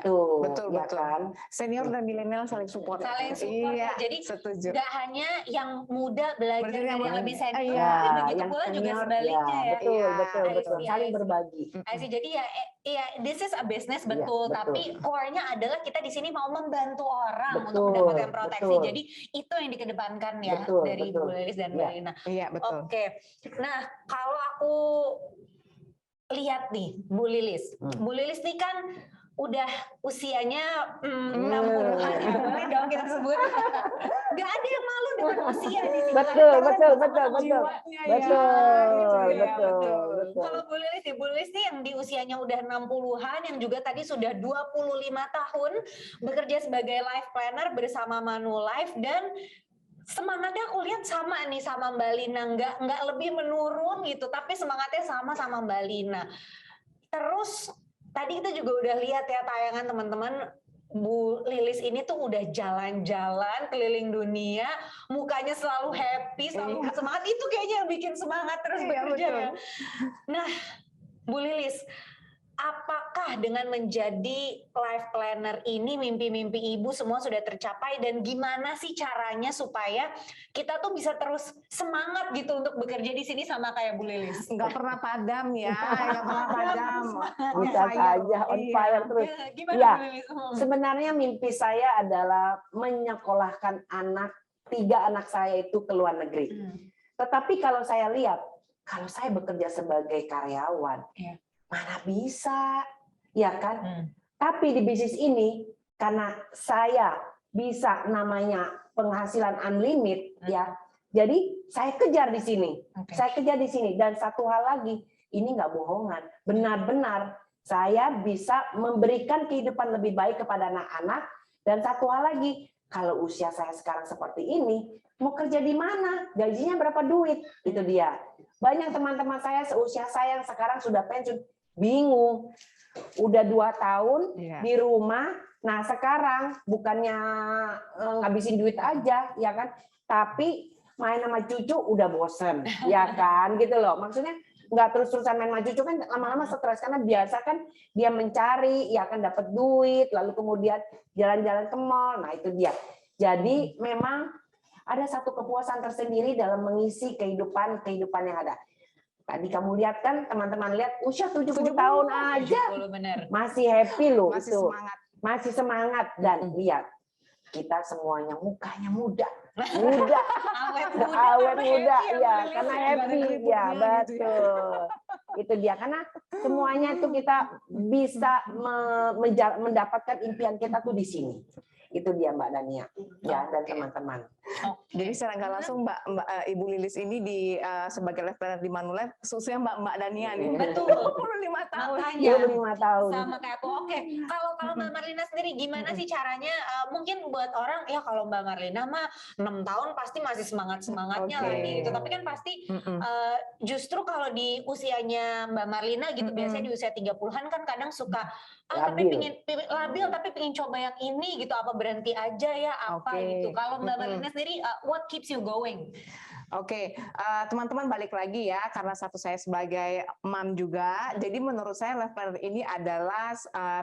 Itu, betul. kan? Senior dan milenial saling support. Iya, jadi nggak hanya yang muda belajar dari yang lebih senior, begitu pula juga sebaliknya ya. Betul. Saling berbagi. Jadi ya, this is a business, betul. Tapi core-nya adalah kita di sini mau membantu orang untuk mendapatkan proteksi. Jadi itu yang dikedepankan ya dari Bu Lilis dan Mbak Lina. Iya, betul. Oke. Nah, kalau aku lihat nih Bu Lilis nih kan udah usianya 60-an ya, boleh dong kita sebut. Gak ada yang malu dengan usia di sini. Betul. Kalau Bu Lilis nih yang di usianya udah 60-an, yang juga tadi sudah 25 tahun bekerja sebagai life planner bersama Manulife, dan semangatnya aku lihat sama nih sama Mbak Lina, nggak lebih menurun gitu, tapi semangatnya sama Mbak Lina. Terus tadi kita juga udah lihat ya tayangan teman-teman, Bu Lilis ini tuh udah jalan-jalan keliling dunia, mukanya selalu happy, selalu semangat. Itu kayaknya yang bikin semangat terus bekerja ya. Nah, Bu Lilis, apakah dengan menjadi life planner ini mimpi-mimpi ibu semua sudah tercapai, dan gimana sih caranya supaya kita tuh bisa terus semangat gitu untuk bekerja di sini sama kayak Bu Lilis? Nggak pernah padam ya, nggak pernah padam. Bisa saja on fire terus. Gimana Ya, Bu Lilis? sebenarnya mimpi saya adalah menyekolahkan 3 anak saya itu ke luar negeri. Tetapi kalau saya lihat, kalau saya bekerja sebagai karyawan, mana bisa, ya kan? Tapi di bisnis ini, karena saya bisa namanya penghasilan unlimited, ya. Jadi saya kejar di sini, saya kejar di sini. Dan satu hal lagi, ini nggak bohongan, benar-benar saya bisa memberikan kehidupan lebih baik kepada anak-anak. Dan satu hal lagi, kalau usia saya sekarang seperti ini, mau kerja di mana? Gajinya berapa duit? Itu dia. Banyak teman-teman saya seusia saya yang sekarang sudah pensiun, bingung, udah 2 tahun di rumah. Nah sekarang bukannya ngabisin duit aja, ya kan, tapi main sama cucu udah bosen, ya kan, gitu loh. Maksudnya nggak terus-terusan main sama cucu kan lama-lama stres, karena biasa kan dia mencari, ya kan, dapat duit, lalu kemudian jalan-jalan ke mall. Nah itu dia. Jadi memang ada satu kepuasan tersendiri dalam mengisi kehidupan yang ada. Tadi kamu lihat kan, teman-teman lihat usia 70 tahun aja 70, bener. masih happy loh, Masih itu semangat. masih semangat. Dan lihat kita semuanya mukanya muda, awet muda, ya karena happy, ya betul. Itu dia, karena semuanya itu kita bisa mendapatkan impian kita tuh di sini. Itu dia Mbak Dania, ya, dan teman-teman. Jadi secara nggak langsung Ibu Lilis ini sebagai life planner di Manulife, khususnya Mbak Dania nih. Betul. 25 tahun. Makanya, 25 tahun. sama kayak aku. Oke, kalau Mbak Marlina sendiri gimana sih caranya? Mungkin buat orang ya kalau Mbak Marlina mah 6 tahun pasti masih semangatnya lah nih gitu. Tapi kan pasti justru kalau di usianya Mbak Marlina gitu, biasanya di usia 30-an kan kadang suka tapi labil tapi pengen coba yang ini gitu, apa berhenti aja ya apa gitu. Kalau Mbak Marlina sendiri, what keeps you going? Oke, teman-teman balik lagi ya, karena satu saya sebagai mom juga, jadi menurut saya life planner ini adalah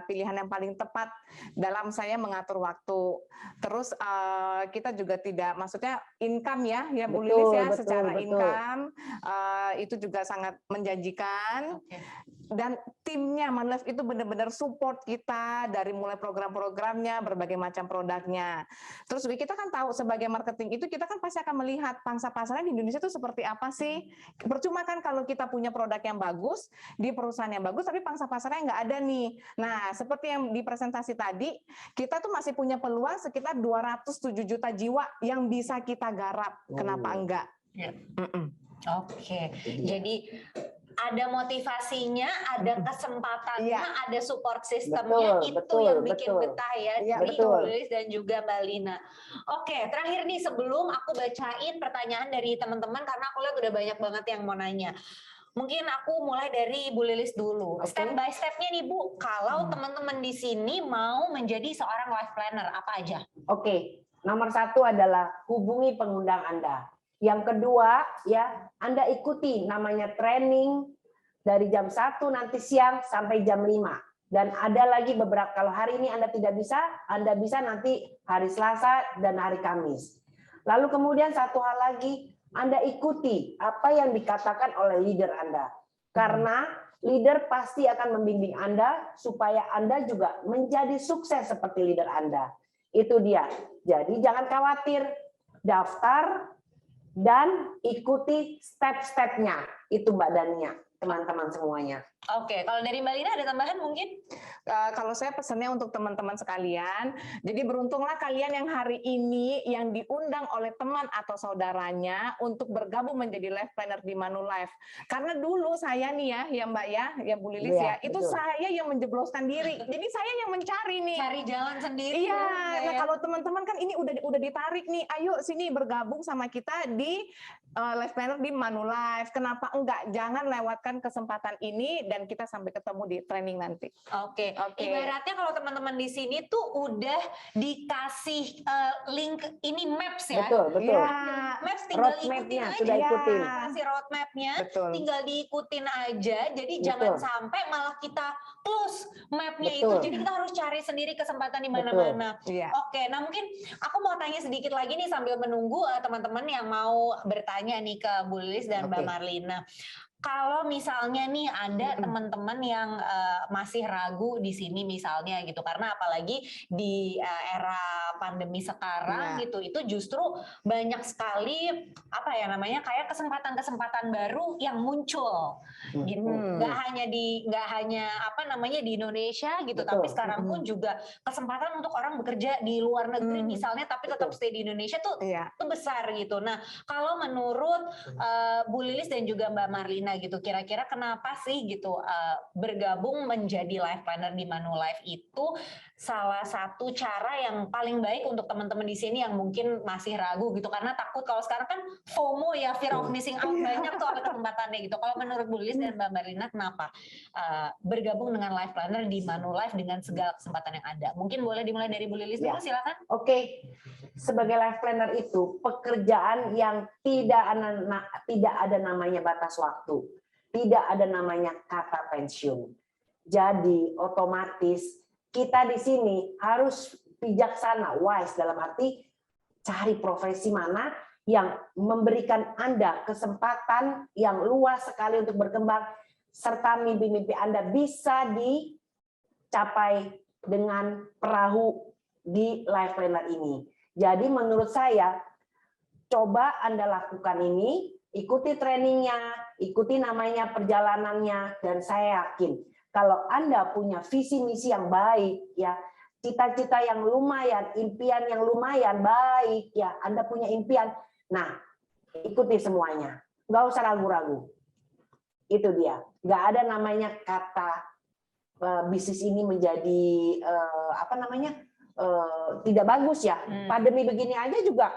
pilihan yang paling tepat dalam saya mengatur waktu. Terus kita juga tidak, maksudnya income ya Bu Lilis ya, secara income itu juga sangat menjanjikan. Dan timnya Manulife itu benar-benar support kita dari mulai program-programnya, berbagai macam produknya. Terus kita kan tahu sebagai marketing itu kita kan pasti akan melihat pangsa pasarnya di Indonesia itu seperti apa sih. Percuma kan kalau kita punya produk yang bagus, di perusahaan yang bagus, tapi pangsa pasarnya nggak ada nih. Nah, seperti yang di presentasi tadi, kita tuh masih punya peluang sekitar 207 juta jiwa yang bisa kita garap. Kenapa enggak? Oke, jadi ada motivasinya, ada kesempatannya, ada support sistemnya, itu yang bikin betah ya, di Ibu Lilis dan juga Mbak Lina. Oke, terakhir nih sebelum aku bacain pertanyaan dari teman-teman, karena aku lihat udah banyak banget yang mau nanya. Mungkin aku mulai dari Bu Lilis dulu. Step by step-nya nih Bu, kalau teman-teman di sini mau menjadi seorang life planner, apa aja? Oke, nomor 1 adalah hubungi pengundang Anda. Yang kedua, ya, Anda ikuti namanya training dari jam 1 nanti siang sampai jam 5. Dan ada lagi beberapa, kalau hari ini Anda tidak bisa, Anda bisa nanti hari Selasa dan hari Kamis. Lalu kemudian satu hal lagi, Anda ikuti apa yang dikatakan oleh leader Anda. Karena leader pasti akan membimbing Anda supaya Anda juga menjadi sukses seperti leader Anda. Itu dia. Jadi jangan khawatir, daftar dan ikuti step-stepnya. Itu Mbak Dania, teman-teman semuanya. Oke, kalau dari Mbak Lina ada tambahan mungkin? Kalau saya pesannya untuk teman-teman sekalian, jadi beruntunglah kalian yang hari ini yang diundang oleh teman atau saudaranya untuk bergabung menjadi life planner di Manulife. Karena dulu saya nih ya Mbak ya Bu Lilis ya, itu saya yang menjebloskan diri. Jadi saya yang mencari nih. Cari jalan sendiri. Iya, nah kalau teman-teman kan ini udah ditarik nih, ayo sini bergabung sama kita di life planner di Manulife. Kenapa enggak? Jangan lewatkan kesempatan ini dan kita sampai ketemu di training nanti. Oke. Ibaratnya kalau teman-teman di sini tuh udah dikasih link ini maps ya. Betul. Ya. Maps tinggal ikutin aja. Sudah ikutin. Kasih roadmapnya, Betul. tinggal diikutin aja. Jadi Betul. jangan sampai malah kita close mapnya itu. Betul. Jadi kita harus cari sendiri kesempatan di mana-mana. Iya. Oke, nah mungkin aku mau tanya sedikit lagi nih sambil menunggu teman-teman yang mau bertanya nih ke Bu Lilis dan Mbak Marlina. Kalau misalnya nih ada teman-teman yang masih ragu di sini misalnya gitu, karena apalagi di era pandemi sekarang gitu, itu justru banyak sekali apa ya namanya kayak kesempatan-kesempatan baru yang muncul gitu. Nggak hanya apa namanya di Indonesia gitu, tapi sekarang pun juga kesempatan untuk orang bekerja di luar negeri misalnya, tapi tetap stay di Indonesia tuh itu besar gitu. Nah, kalau menurut Bu Lilis dan juga Mbak Marlina gitu, kira-kira kenapa sih gitu bergabung menjadi life planner di Manulife itu salah satu cara yang paling baik untuk teman-teman di sini yang mungkin masih ragu gitu, karena takut kalau sekarang kan FOMO ya, fear of missing out, banyak tuh kesempatannya gitu. Kalau menurut Bu Lilis dan Mbak Marlina kenapa bergabung dengan life planner di Manulife dengan segala kesempatan yang ada? Mungkin boleh dimulai dari Bu Lilis dulu, silakan. Oke. Sebagai life planner itu pekerjaan yang tidak ada namanya batas waktu. Tidak ada namanya kata pensiun. Jadi otomatis kita di sini harus bijaksana, wise dalam arti cari profesi mana yang memberikan Anda kesempatan yang luas sekali untuk berkembang serta mimpi-mimpi Anda bisa dicapai dengan perahu di life planner ini. Jadi menurut saya coba Anda lakukan ini, ikuti trainingnya, ikuti namanya perjalanannya, dan saya yakin kalau Anda punya visi misi yang baik, ya cita-cita yang lumayan, impian yang lumayan baik, ya Anda punya impian, nah ikuti semuanya, nggak usah ragu-ragu. Itu dia, nggak ada namanya kata bisnis ini menjadi apa namanya tidak bagus ya. Pandemi begini aja juga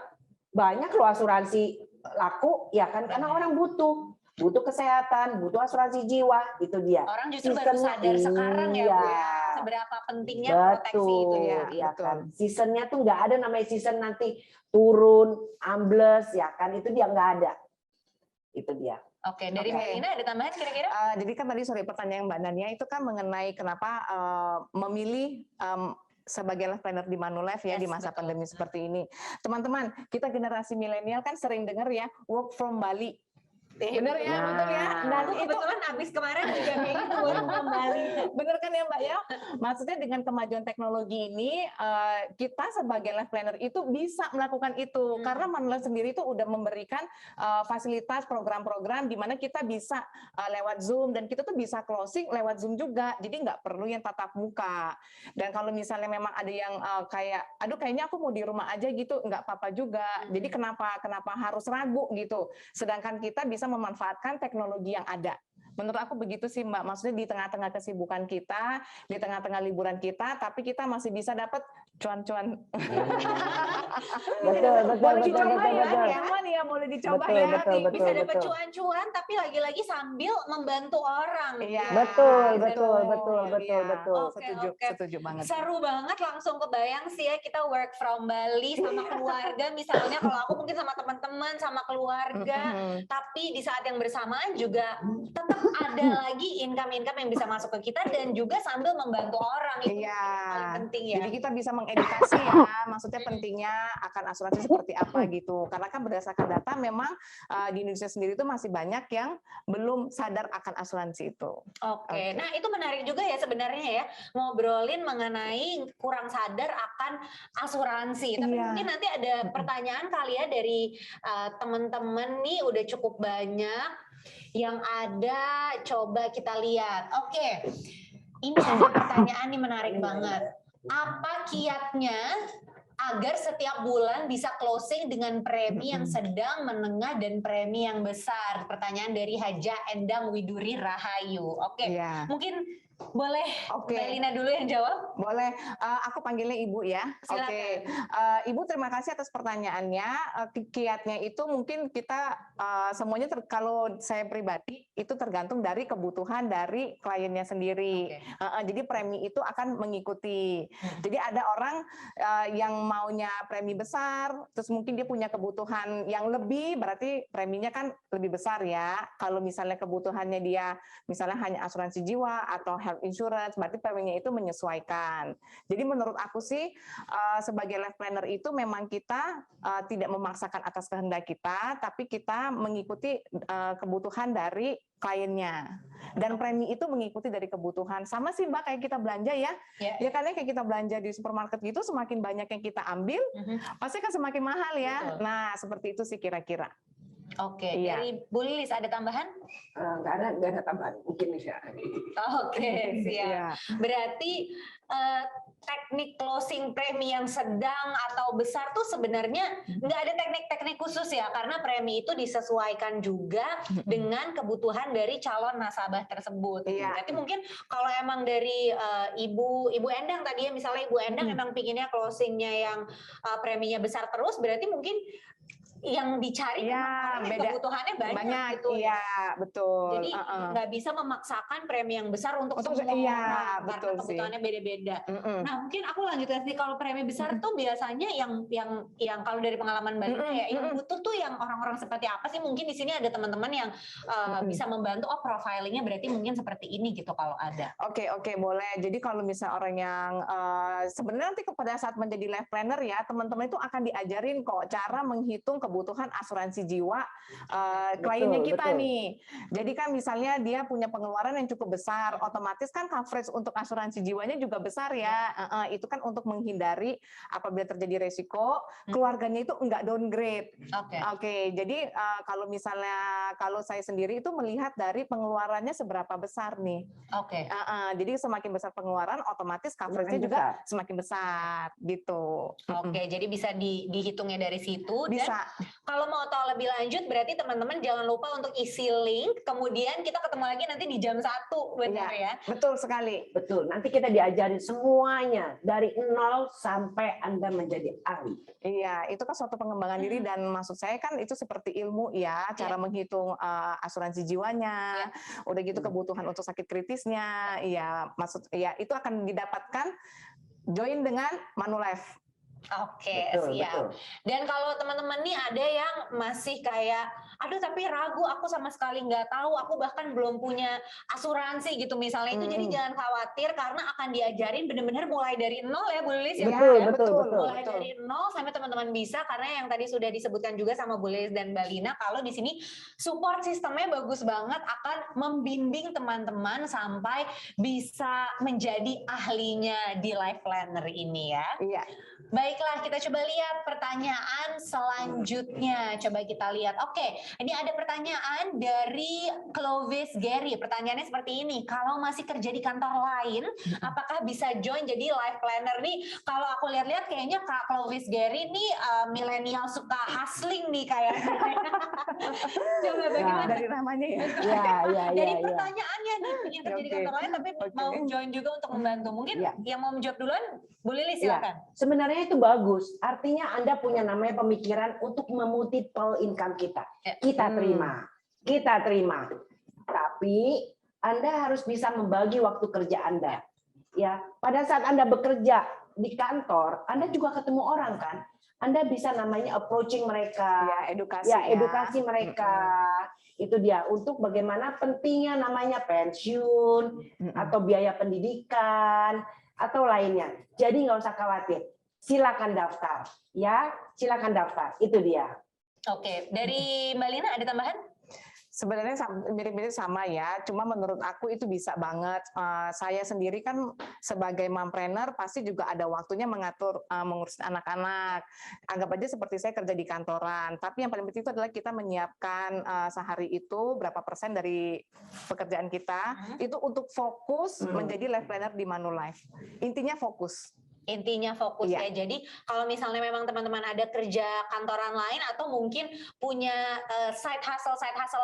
banyak loh asuransi laku ya kan, karena orang butuh kesehatan, butuh asuransi jiwa, itu dia. Orang justru baru sadar sekarang ya Bu ya, seberapa pentingnya proteksi itu ya. Iya kan. Seasonnya tuh nggak ada namanya season nanti turun, ambles ya kan, itu dia nggak ada. Itu dia. Oke, dari Mbak Lina ada tambahan kira-kira? Jadi kan tadi pertanyaan Mbak Nania itu kan mengenai kenapa memilih sebagai life planner di Manulife ya di masa pandemi seperti ini. Teman-teman, kita generasi milenial kan sering dengar ya work from Bali. Bener ya, betul ya. Dan itu kebetulan habis kemarin juga kayak gitu baru kembali. Bener kan ya Mbak ya? Maksudnya dengan kemajuan teknologi ini kita sebagai life planner itu bisa melakukan itu karena Manulife sendiri itu udah memberikan fasilitas program-program di mana kita bisa lewat Zoom dan kita tuh bisa closing lewat Zoom juga. Jadi nggak perlu yang tatap muka. Dan kalau misalnya memang ada yang kayak aduh kayaknya aku mau di rumah aja gitu, nggak apa-apa juga. Jadi kenapa harus ragu gitu. Sedangkan kita bisa memanfaatkan teknologi yang ada. Menurut aku begitu sih Mbak, maksudnya di tengah-tengah kesibukan kita, di tengah-tengah liburan kita, tapi kita masih bisa dapat cuan-cuan. Boleh dicoba ya, Eman ya, boleh dicoba ya. Bisa dapat cuan-cuan, tapi lagi-lagi sambil membantu orang. Iya. Betul. Setuju banget. Seru banget, langsung kebayang sih ya kita work from Bali sama keluarga, misalnya kalau aku mungkin sama teman-teman, sama keluarga, tapi di saat yang bersamaan juga tetap ada lagi income yang bisa masuk ke kita dan juga sambil membantu orang, itu paling penting ya. Jadi kita bisa mengedukasi ya, maksudnya pentingnya akan asuransi seperti apa gitu. Karena kan berdasarkan data memang di Indonesia sendiri itu masih banyak yang belum sadar akan asuransi itu. Oke. Nah itu menarik juga ya sebenarnya ya, ngobrolin mengenai kurang sadar akan asuransi. Tapi mungkin nanti ada pertanyaan kali ya dari teman-teman nih, udah cukup banyak yang ada, coba kita lihat. Oke, ini ada pertanyaan nih menarik banget. Apa kiatnya agar setiap bulan bisa closing dengan premi yang sedang, menengah, dan premi yang besar? Pertanyaan dari Haja Endang Widuri Rahayu. Oke, mungkin Boleh Oke. Mbak Lina dulu yang jawab? Boleh, aku panggilnya Ibu ya. Silakan. Oke, Ibu terima kasih atas pertanyaannya. Kiatnya itu mungkin kita semuanya kalau saya pribadi itu tergantung dari kebutuhan dari kliennya sendiri. Jadi premi itu akan mengikuti. Jadi ada orang yang maunya premi besar, terus mungkin dia punya kebutuhan yang lebih, berarti preminya kan lebih besar ya. Kalau misalnya kebutuhannya dia misalnya hanya asuransi jiwa atau health insurance, berarti preminya itu menyesuaikan. Jadi menurut aku sih sebagai life planner itu memang kita tidak memaksakan atas kehendak kita, tapi kita mengikuti kebutuhan dari kliennya. Dan premi itu mengikuti dari kebutuhan. Sama sih Mbak kayak kita belanja ya. Ya karena kayak kita belanja di supermarket gitu, semakin banyak yang kita ambil, pasti kan semakin mahal ya. Betul. Nah, seperti itu sih kira-kira. Oke, Iya. dari Bu Lilis ada tambahan? Nggak ada tambahan, mungkin bisa. Oke, Iya. siap. Berarti teknik closing premi yang sedang atau besar tuh sebenarnya nggak ada teknik-teknik khusus ya, karena premi itu disesuaikan juga dengan kebutuhan dari calon nasabah tersebut. Iya. Berarti mungkin kalau emang dari Ibu Endang tadi ya, misalnya Ibu Endang emang pinginnya closingnya yang preminya besar terus, berarti mungkin yang dicari Iya, memang beda. kebutuhannya banyak gitu. Iya, betul. Jadi nggak bisa memaksakan premi yang besar untuk semua iya, orang, betul karena sih. kebutuhannya beda-beda. Nah, mungkin aku lanjutkan sih, kalau premi besar tuh biasanya yang kalau dari pengalaman Mbak Lina ya, yang butuh tuh yang orang-orang seperti apa sih? Mungkin di sini ada teman-teman yang bisa membantu, profilingnya berarti mungkin seperti ini gitu kalau ada. Oke, boleh. Jadi kalau misalnya orang yang sebenarnya nanti pada saat menjadi life planner ya, teman-teman itu akan diajarin kok cara menghitung kebutuhan asuransi jiwa kliennya kita betul. nih. Jadi kan misalnya dia punya pengeluaran yang cukup besar, otomatis kan coverage untuk asuransi jiwanya juga besar ya. Itu kan untuk menghindari apabila terjadi resiko keluarganya itu enggak downgrade. Oke, jadi kalau saya sendiri itu melihat dari pengeluarannya seberapa besar nih. Oke. Jadi semakin besar pengeluaran, otomatis coverage-nya Semakin juga besar. semakin besar gitu. Oke, jadi bisa dihitungnya dari situ. Bisa. Dan kalau mau tahu lebih lanjut, berarti teman-teman jangan lupa untuk isi link. Kemudian kita ketemu lagi nanti di jam 1, benar ya? Betul sekali. Betul, nanti kita diajarin semuanya dari nol sampai Anda menjadi ahli. Iya, itu kan suatu pengembangan diri dan maksud saya kan itu seperti ilmu ya, cara menghitung asuransi jiwanya, udah gitu kebutuhan untuk sakit kritisnya, itu akan didapatkan join dengan Manulife. Oke, Betul, siap. betul. Dan kalau teman-teman nih ada yang masih kayak, aduh tapi ragu, aku sama sekali nggak tahu, aku bahkan belum punya asuransi gitu misalnya, itu jadi jangan khawatir karena akan diajarin benar-benar mulai dari nol ya Bu Lilis ya. Betul, Pak? betul. Mulai dari nol sampai teman-teman bisa, karena yang tadi sudah disebutkan juga sama Bu Lilis dan Mbak Lina, kalau di sini support sistemnya bagus banget, akan membimbing teman-teman sampai bisa menjadi ahlinya di life planner ini ya. Iya. Baiklah, kita coba lihat pertanyaan selanjutnya. Coba kita lihat. Oke, ini ada pertanyaan dari Clovis Gary. Pertanyaannya seperti ini. Kalau masih kerja di kantor lain, apakah bisa join jadi life planner nih? Kalau aku lihat-lihat kayaknya Kak Clovis Gary nih milenial suka hustling nih kayaknya. Coba bagaimana? Dari namanya ya. Dari pertanyaannya nih, ingin kerja di kantor lain tapi mau join juga untuk membantu. Mungkin yang mau menjawab duluan, Bu Lilis silakan. Sebenarnya itu bagus. Artinya Anda punya namanya pemikiran untuk memultiple income kita. Kita terima. Tapi Anda harus bisa membagi waktu kerja Anda. Ya, pada saat Anda bekerja di kantor, Anda juga ketemu orang kan. Anda bisa namanya approaching mereka, edukasi mereka. Itu dia untuk bagaimana pentingnya namanya pensiun atau biaya pendidikan atau lainnya. Jadi nggak usah khawatir. Silakan daftar, ya. Silakan daftar. Itu dia. Oke, dari Mbak Lina ada tambahan? Sebenarnya mirip-mirip sama ya, cuma menurut aku itu bisa banget. Saya sendiri kan sebagai mompreneur pasti juga ada waktunya mengurus anak-anak. Anggap aja seperti saya kerja di kantoran, tapi yang paling penting itu adalah kita menyiapkan sehari itu berapa persen dari pekerjaan kita itu untuk fokus menjadi life planner di Manulife. Intinya fokus. Intinya fokus ya. Jadi kalau misalnya memang teman-teman ada kerja kantoran lain atau mungkin punya side hustle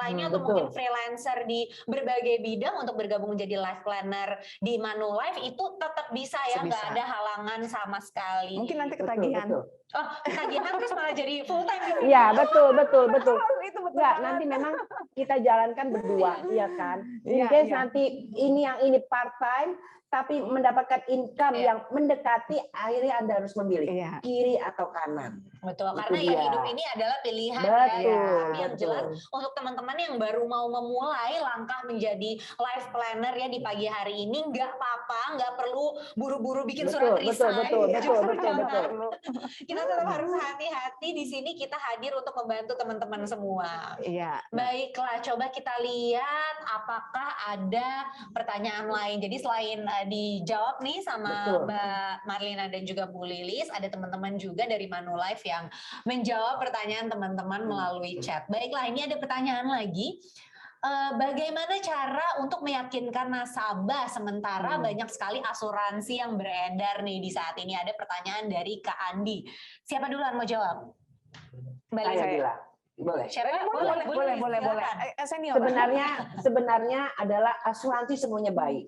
lainnya atau mungkin freelancer di berbagai bidang untuk bergabung menjadi life planner di Manulife itu tetap bisa ya, nggak ada halangan sama sekali. Mungkin nanti ketagihan. Oh, ketagihan terus malah jadi full time gitu. Iya, betul. Enggak, nanti memang kita jalankan berdua, ya kan. Mungkin nanti ini part time tapi mendapatkan income yang mendekati, akhirnya Anda harus memilih kiri atau kanan. Betul, karena ya hidup ini adalah pilihan ya. Tapi yang jelas untuk teman-teman yang baru mau memulai langkah menjadi life planner ya di pagi hari ini, nggak apa-apa, nggak perlu buru-buru bikin surat resign. Betul. Kita tetap harus hati-hati. Di sini kita hadir untuk membantu teman-teman semua. Iya. Baiklah, coba kita lihat apakah ada pertanyaan lain. Jadi selain dijawab nih sama Mbak Marlina dan juga Bu Lilis, ada teman-teman juga dari Manulife yang menjawab pertanyaan teman-teman melalui chat. Baiklah, ini ada pertanyaan lagi. Bagaimana cara untuk meyakinkan nasabah sementara banyak sekali asuransi yang beredar nih di saat ini? Ada pertanyaan dari Kak Andi. Siapa duluan mau jawab? Mbak Lilis. Boleh. Boleh. Sebenarnya adalah asuransi semuanya baik.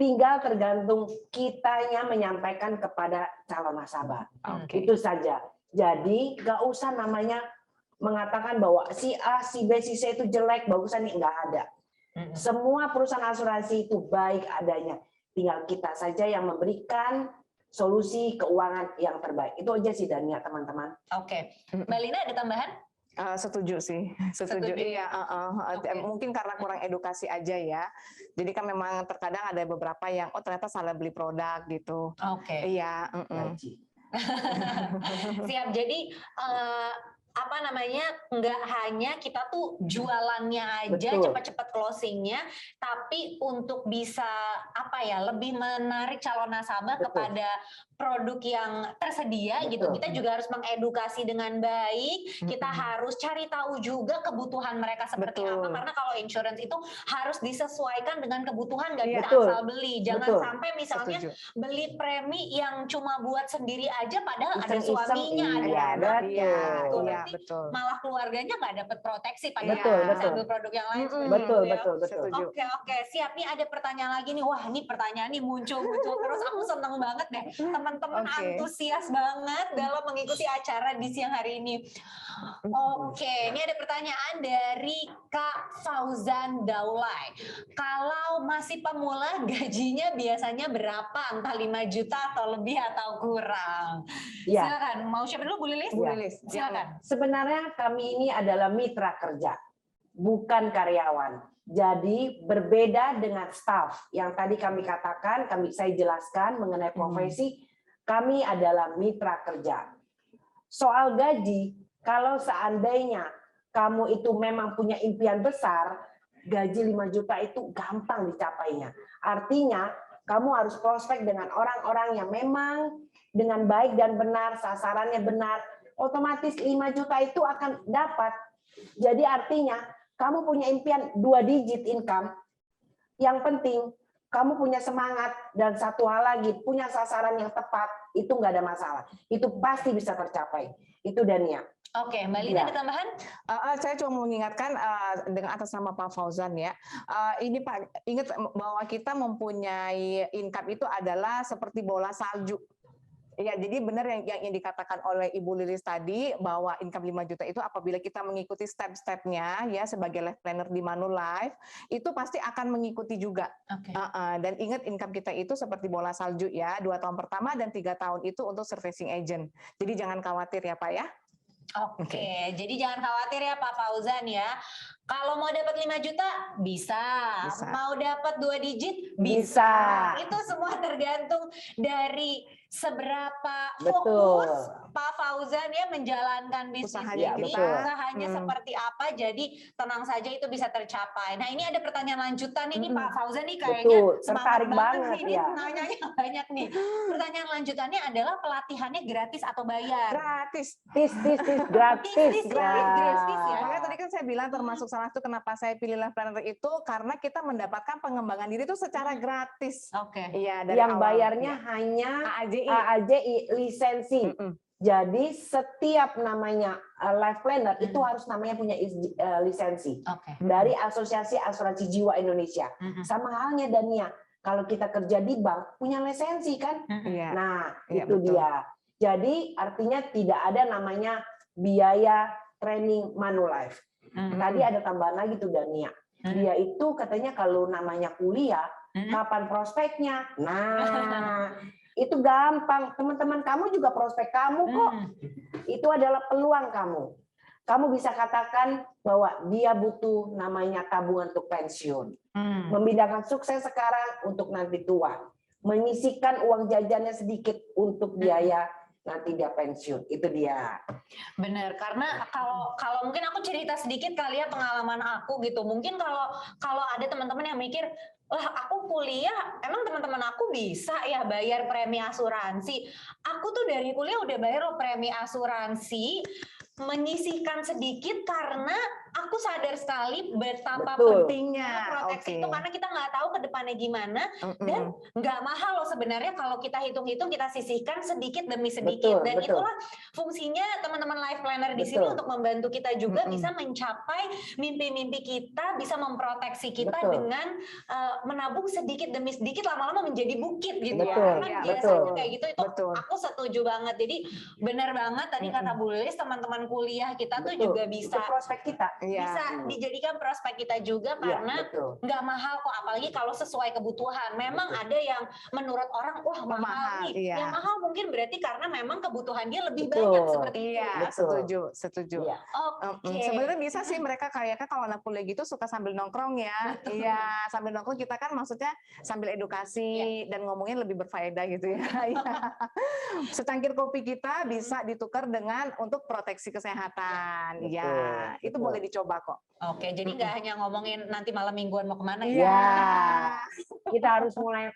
Tinggal tergantung kitanya menyampaikan kepada calon nasabah. Itu saja. Jadi nggak usah namanya mengatakan bahwa si A, si B, si C itu jelek, bagusan nih, nggak ada. Semua perusahaan asuransi itu baik adanya. Tinggal kita saja yang memberikan solusi keuangan yang terbaik. Itu aja sih Dania, teman-teman. Oke. Mbak Lina ada tambahan? Setuju sih, setuju. Iya, mungkin karena kurang edukasi aja ya. Jadi kan memang terkadang ada beberapa yang ternyata salah beli produk gitu. Iya. Siap. Jadi nggak hanya kita tuh jualannya aja cepat-cepat closingnya, tapi untuk bisa lebih menarik calon nasabah kepada produk yang tersedia gitu, kita juga harus mengedukasi dengan baik. Kita harus cari tahu juga kebutuhan mereka seperti apa, karena kalau insurance itu harus disesuaikan dengan kebutuhan, nggak bisa asal beli. Jangan sampai misalnya beli premi yang cuma buat sendiri aja, padahal ada suaminya, ada anaknya, nanti malah keluarganya nggak dapat proteksi pada sambil produk yang lain. Betul. Oke, siap. Nih ada pertanyaan lagi nih. Wah, ini pertanyaan nih muncul terus. Aku seneng banget deh. Teman-teman antusias banget dalam mengikuti acara di siang hari ini. Oke, ini ada pertanyaan dari Kak Fauzan Daulay. Kalau masih pemula, gajinya biasanya berapa? Entah 5 juta atau lebih atau kurang? Silakan. Mau siapa dulu, Bu Lilis? Bu Lilis. Silakan. Sebenarnya kami ini adalah mitra kerja, bukan karyawan. Jadi berbeda dengan staff yang tadi kami katakan, saya jelaskan mengenai profesi, kami adalah mitra kerja. Soal gaji, kalau seandainya kamu itu memang punya impian besar, gaji 5 juta itu gampang dicapainya. Artinya, kamu harus prospek dengan orang-orang yang memang dengan baik dan benar, sasarannya benar, otomatis 5 juta itu akan dapat. Jadi artinya, kamu punya impian 2 digit income, yang penting kamu punya semangat, dan satu hal lagi, punya sasaran yang tepat, itu nggak ada masalah. Itu pasti bisa tercapai. Itu Dania. Oke, Mbak Lina ada tambahan? Saya cuma mengingatkan dengan atas nama Pak Fauzan ya. Ini Pak, ingat bahwa kita mempunyai income itu adalah seperti bola salju. Ya, jadi benar yang dikatakan oleh Ibu Lilis tadi, bahwa income 5 juta itu apabila kita mengikuti step-stepnya ya sebagai life planner di Manulife, itu pasti akan mengikuti juga. Dan ingat, income kita itu seperti bola salju ya, 2 tahun pertama dan 3 tahun itu untuk servicing agent. Jadi jangan khawatir ya Pak ya. Oke, jadi jangan khawatir ya Pak Fauzan ya. Kalau mau dapat 5 juta bisa. Mau dapat 2 digit bisa. Itu semua tergantung dari seberapa fokus Pak Fauzan ya menjalankan bisnisnya, Usahanya, jadi betul. usahanya seperti apa, jadi tenang saja itu bisa tercapai. Nah ini ada pertanyaan lanjutan ini Pak Fauzan nih kayaknya Betul, semangat tertarik banget nih, ini ya. nanyanya banyak nih. Pertanyaan lanjutannya adalah pelatihannya gratis atau bayar? Gratis. Tis gratis. Gratis ya. Makanya tadi kan saya bilang termasuk salah satu kenapa saya pilih life planner itu karena kita mendapatkan pengembangan diri itu secara gratis. Oke. Iya, dari Yang awal. bayarnya Iya. hanya AAJI. AAJI lisensi. Jadi setiap namanya life planner itu harus namanya punya lisensi dari Asosiasi Asuransi Jiwa Indonesia. Sama halnya Dania, kalau kita kerja di bank punya lisensi kan? Iya. Nah, Iya, itu betul. dia. Jadi artinya tidak ada namanya biaya training Manulife. Tadi ada tambahan lagi tuh Dania. Dia itu katanya kalau namanya kuliah, kapan prospeknya? Nah, itu gampang. Teman-teman kamu juga prospek kamu kok. Itu adalah peluang kamu. Kamu bisa katakan bahwa dia butuh namanya tabungan untuk pensiun. Membedakan sukses sekarang untuk nanti tua. Menyisihkan uang jajannya sedikit untuk biaya nanti dia pensiun. Itu dia. Bener, karena kalau mungkin aku cerita sedikit kali ya pengalaman aku gitu. Mungkin kalau ada teman-teman yang mikir, lah aku kuliah, emang teman-teman aku bisa ya bayar premi asuransi. Aku tuh dari kuliah udah bayar loh premi asuransi, menyisihkan sedikit karena aku sadar sekali betapa Betul. pentingnya proteksi itu, karena kita nggak tahu ke depannya gimana, dan nggak mahal loh sebenarnya kalau kita hitung-hitung, kita sisihkan sedikit demi sedikit. Betul, Dan betul. itulah fungsinya teman-teman life planner di sini Betul. untuk membantu kita juga bisa mencapai mimpi-mimpi kita, bisa memproteksi kita Betul. dengan menabung sedikit demi sedikit, lama-lama menjadi bukit gitu Betul, ya. Kan biasanya betul. kayak gitu, itu aku setuju banget. Jadi benar banget tadi kata Bu Lilis, teman-teman kuliah kita tuh Betul. juga bisa Itu prospek kita. bisa dijadikan prospek kita juga, Iya, karena betul. nggak mahal kok, apalagi kalau sesuai kebutuhan. Memang ada yang menurut orang wah mahal nih, iya. yang mahal mungkin berarti karena memang kebutuhan dia lebih Betul. banyak seperti itu. Iya, Betul. setuju. Iya. Oke. Sebenarnya bisa sih mereka kayak kan kalau anak kuliah gitu suka sambil nongkrong ya. Iya, sambil nongkrong kita kan maksudnya sambil edukasi dan ngomongin lebih berfaedah gitu ya. Iya. Secangkir kopi kita bisa ditukar dengan untuk proteksi kesehatan. Iya, itu betul. boleh dicoba kok. Oke, jadi nggak hanya ngomongin nanti malam mingguan mau kemana Ya, ya. kita harus mulai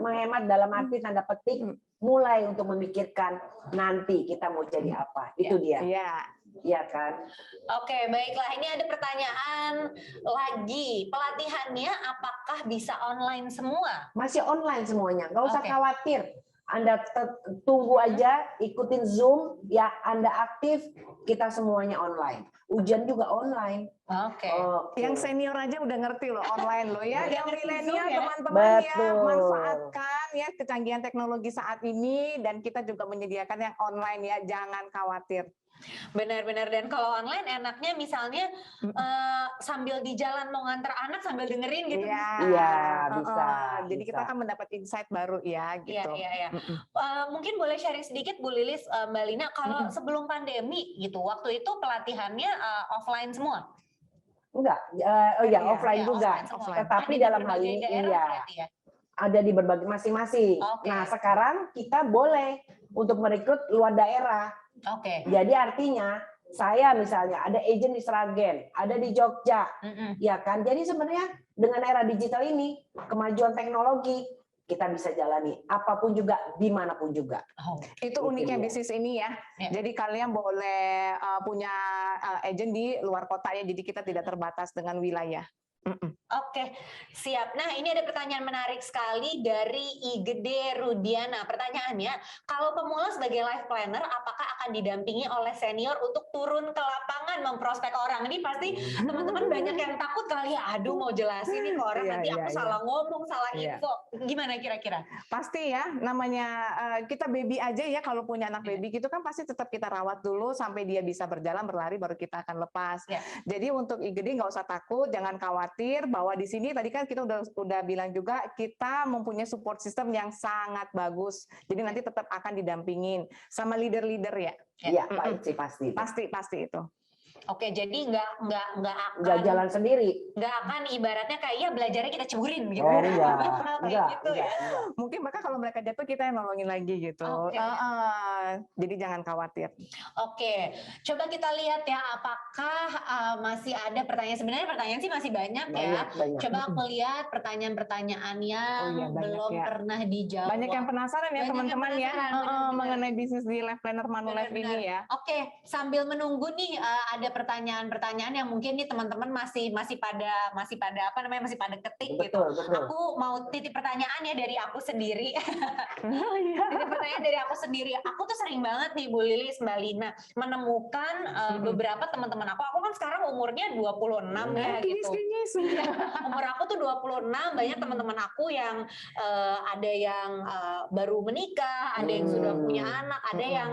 menghemat dalam arti tanda petik, mulai untuk memikirkan nanti kita mau jadi apa. Itu dia. Iya. Iya kan? Oke, baiklah. Ini ada pertanyaan lagi. Pelatihannya apakah bisa online semua? Masih online semuanya, nggak usah Oke. khawatir. Anda tunggu aja, ikutin Zoom, ya Anda aktif, kita semuanya online. Ujian juga online. Oke. Yang senior aja udah ngerti loh online loh ya. Udah Yang ngerti milenial Zoom ya? teman-teman ya, Betul. manfaatkan ya kecanggihan teknologi saat ini, dan kita juga menyediakan yang online ya, jangan khawatir. Benar-benar. Dan kalau online enaknya misalnya sambil di jalan mau nganter anak sambil dengerin gitu. Iya, bisa. Jadi kita akan mendapat insight baru ya gitu. Iya. Mungkin boleh sharing sedikit Bu Lilis, Mbak Lina, kalau sebelum pandemi gitu, waktu itu pelatihannya offline semua? Enggak, offline juga. offline semua. Tetapi Ada di dalam hal berbagai ini daerah iya. berarti ya? Ada di berbagai masing-masing. Oke. Nah, sekarang kita boleh untuk merekrut luar daerah. Oke. Jadi artinya saya misalnya ada agent di Sragen, ada di Jogja, ya kan. Jadi sebenarnya dengan era digital ini, kemajuan teknologi, kita bisa jalani apapun juga, dimanapun juga. Itu uniknya bisnis ini ya. Jadi kalian boleh punya agent di luar kota ya. Jadi kita tidak terbatas dengan wilayah. Oke, siap. Nah, ini ada pertanyaan menarik sekali dari Igede Rudiana. Pertanyaannya, kalau pemula sebagai life planner, apakah akan didampingi oleh senior untuk turun ke lapangan memprospek orang? Ini pasti teman-teman banyak yang takut kali ya, aduh mau jelasin nih ke orang, nanti aku salah ngomong, salah info. Gimana kira-kira? Pasti ya, namanya kita baby aja ya, kalau punya anak baby gitu kan pasti tetap kita rawat dulu sampai dia bisa berjalan, berlari, baru kita akan lepas. Jadi untuk Igede nggak usah takut, jangan khawatir bahwa di sini tadi kan kita udah bilang juga kita mempunyai support system yang sangat bagus. Jadi nanti tetap akan didampingin sama leader-leader ya. Iya, pasti. Pasti itu. Oke, jadi nggak Nggak jalan sendiri. nggak akan ibaratnya kayak ya belajarnya kita ceburin gitu. Oh enggak, Kayak gitu ya. enggak. Mungkin bahkan kalau mereka jatuh kita yang nolongin lagi gitu. Oke. Jadi jangan khawatir. Oke, coba kita lihat ya apakah masih ada pertanyaan. Sebenarnya pertanyaan sih masih banyak ya. Banyak. Coba aku lihat pertanyaan-pertanyaan yang Oh iya, banyak belum ya. pernah dijawab. Banyak yang penasaran ya Banyak yang teman-teman ya penasaran, benar-benar. mengenai bisnis di Life Planner Manulife Benar-benar. ini ya. Oke, sambil menunggu nih ada pertanyaan-pertanyaan yang mungkin nih teman-teman masih pada apa namanya masih pada ketik gitu. Betul. Aku mau titip pertanyaan ya dari aku sendiri. Oh iya. Titip pertanyaan dari aku sendiri. Aku tuh sering banget nih Bu Lilis, Mbak Lina menemukan beberapa teman-teman aku. Aku kan sekarang umurnya 26 ya gitu. Umur aku tuh 26, banyak teman-teman aku yang ada yang baru menikah, ada yang sudah punya anak, ada yang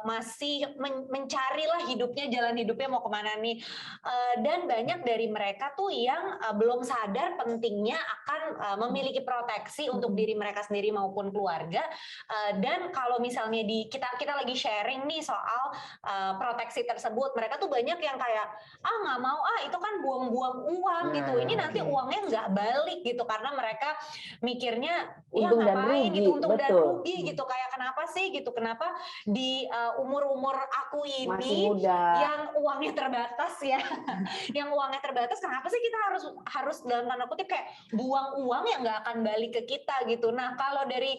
masih mencari lah hidupnya, jalan hidupnya mau kemana nih. Dan banyak dari mereka tuh yang belum sadar pentingnya akan memiliki proteksi untuk diri mereka sendiri maupun keluarga. Dan kalau misalnya kita lagi sharing nih soal proteksi tersebut, mereka tuh banyak yang kayak nggak mau itu kan buang-buang uang gitu. Ini nanti uangnya nggak balik gitu karena mereka mikirnya Untung ya dan ngapain rugi, gitu, untung dan betul. rugi gitu. Kayak kenapa sih gitu? Kenapa di umur-umur aku ini Masih muda. yang uangnya terbatas ya, yang uangnya terbatas, kenapa sih kita harus dalam tanda kutip kayak buang uang yang nggak akan balik ke kita gitu. Nah kalau dari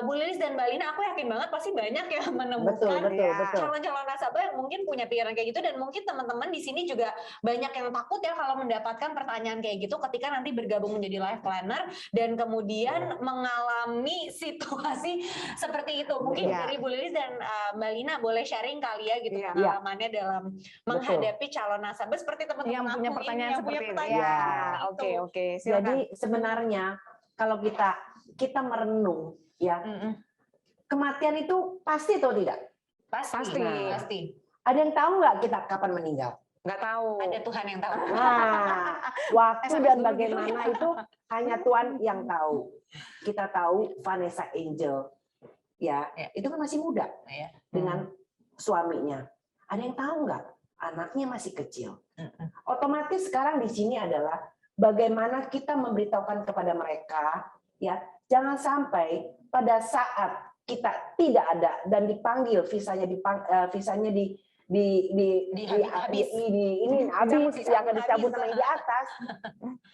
Bu Lilis dan Mbak Lina, aku yakin banget pasti banyak yang menemukan Betul. calon-calon nasabah yang mungkin punya pikiran kayak gitu, dan mungkin teman-teman di sini juga banyak yang takut ya kalau mendapatkan pertanyaan kayak gitu ketika nanti bergabung menjadi life planner dan kemudian mengalami situasi seperti itu. Mungkin dari Bu Lilis dan Mbak Lina boleh sharing kali ya gitu pengalamannya dalam menghadapi calon nasabah seperti teman-teman yang punya aku pertanyaan ini, yang seperti punya itu. pertanyaan Ya, seperti itu. oke. Jadi sebenarnya kalau kita merenung ya, kematian itu pasti atau tidak? Pasti. Ada yang tahu nggak kita kapan meninggal? Nggak tahu. Ada Tuhan yang tahu. Nah, waktu Sampai dan dulu bagaimana gitu. itu hanya Tuhan yang tahu. Kita tahu Vanessa Angel, ya itu kan masih muda dengan suaminya. Ada yang tahu nggak? Anaknya masih kecil. Otomatis sekarang di sini adalah bagaimana kita memberitahukan kepada mereka, ya jangan sampai pada saat kita tidak ada dan dipanggil visanya habis yang dicabut sama yang di atas,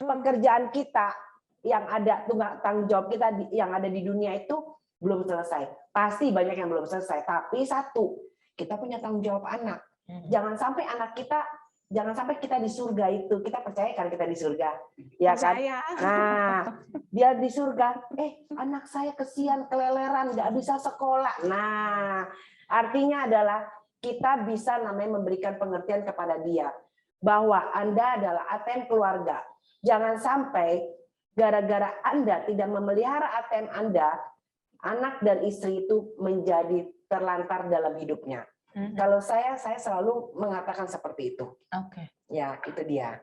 pekerjaan kita yang ada tanggung jawab kita yang ada di dunia itu belum selesai. Pasti banyak yang belum selesai, tapi satu, kita punya tanggung jawab anak. Jangan sampai kita di surga itu, kita percaya kan kita di surga, ya kan? Nah, dia di surga, anak saya kesian keleleran, nggak bisa sekolah. Nah, artinya adalah kita bisa namanya memberikan pengertian kepada dia bahwa Anda adalah ATM keluarga. Jangan sampai gara-gara Anda tidak memelihara ATM Anda, anak dan istri itu menjadi terlantar dalam hidupnya. Kalau saya selalu mengatakan seperti itu. Oke. Ya, itu dia.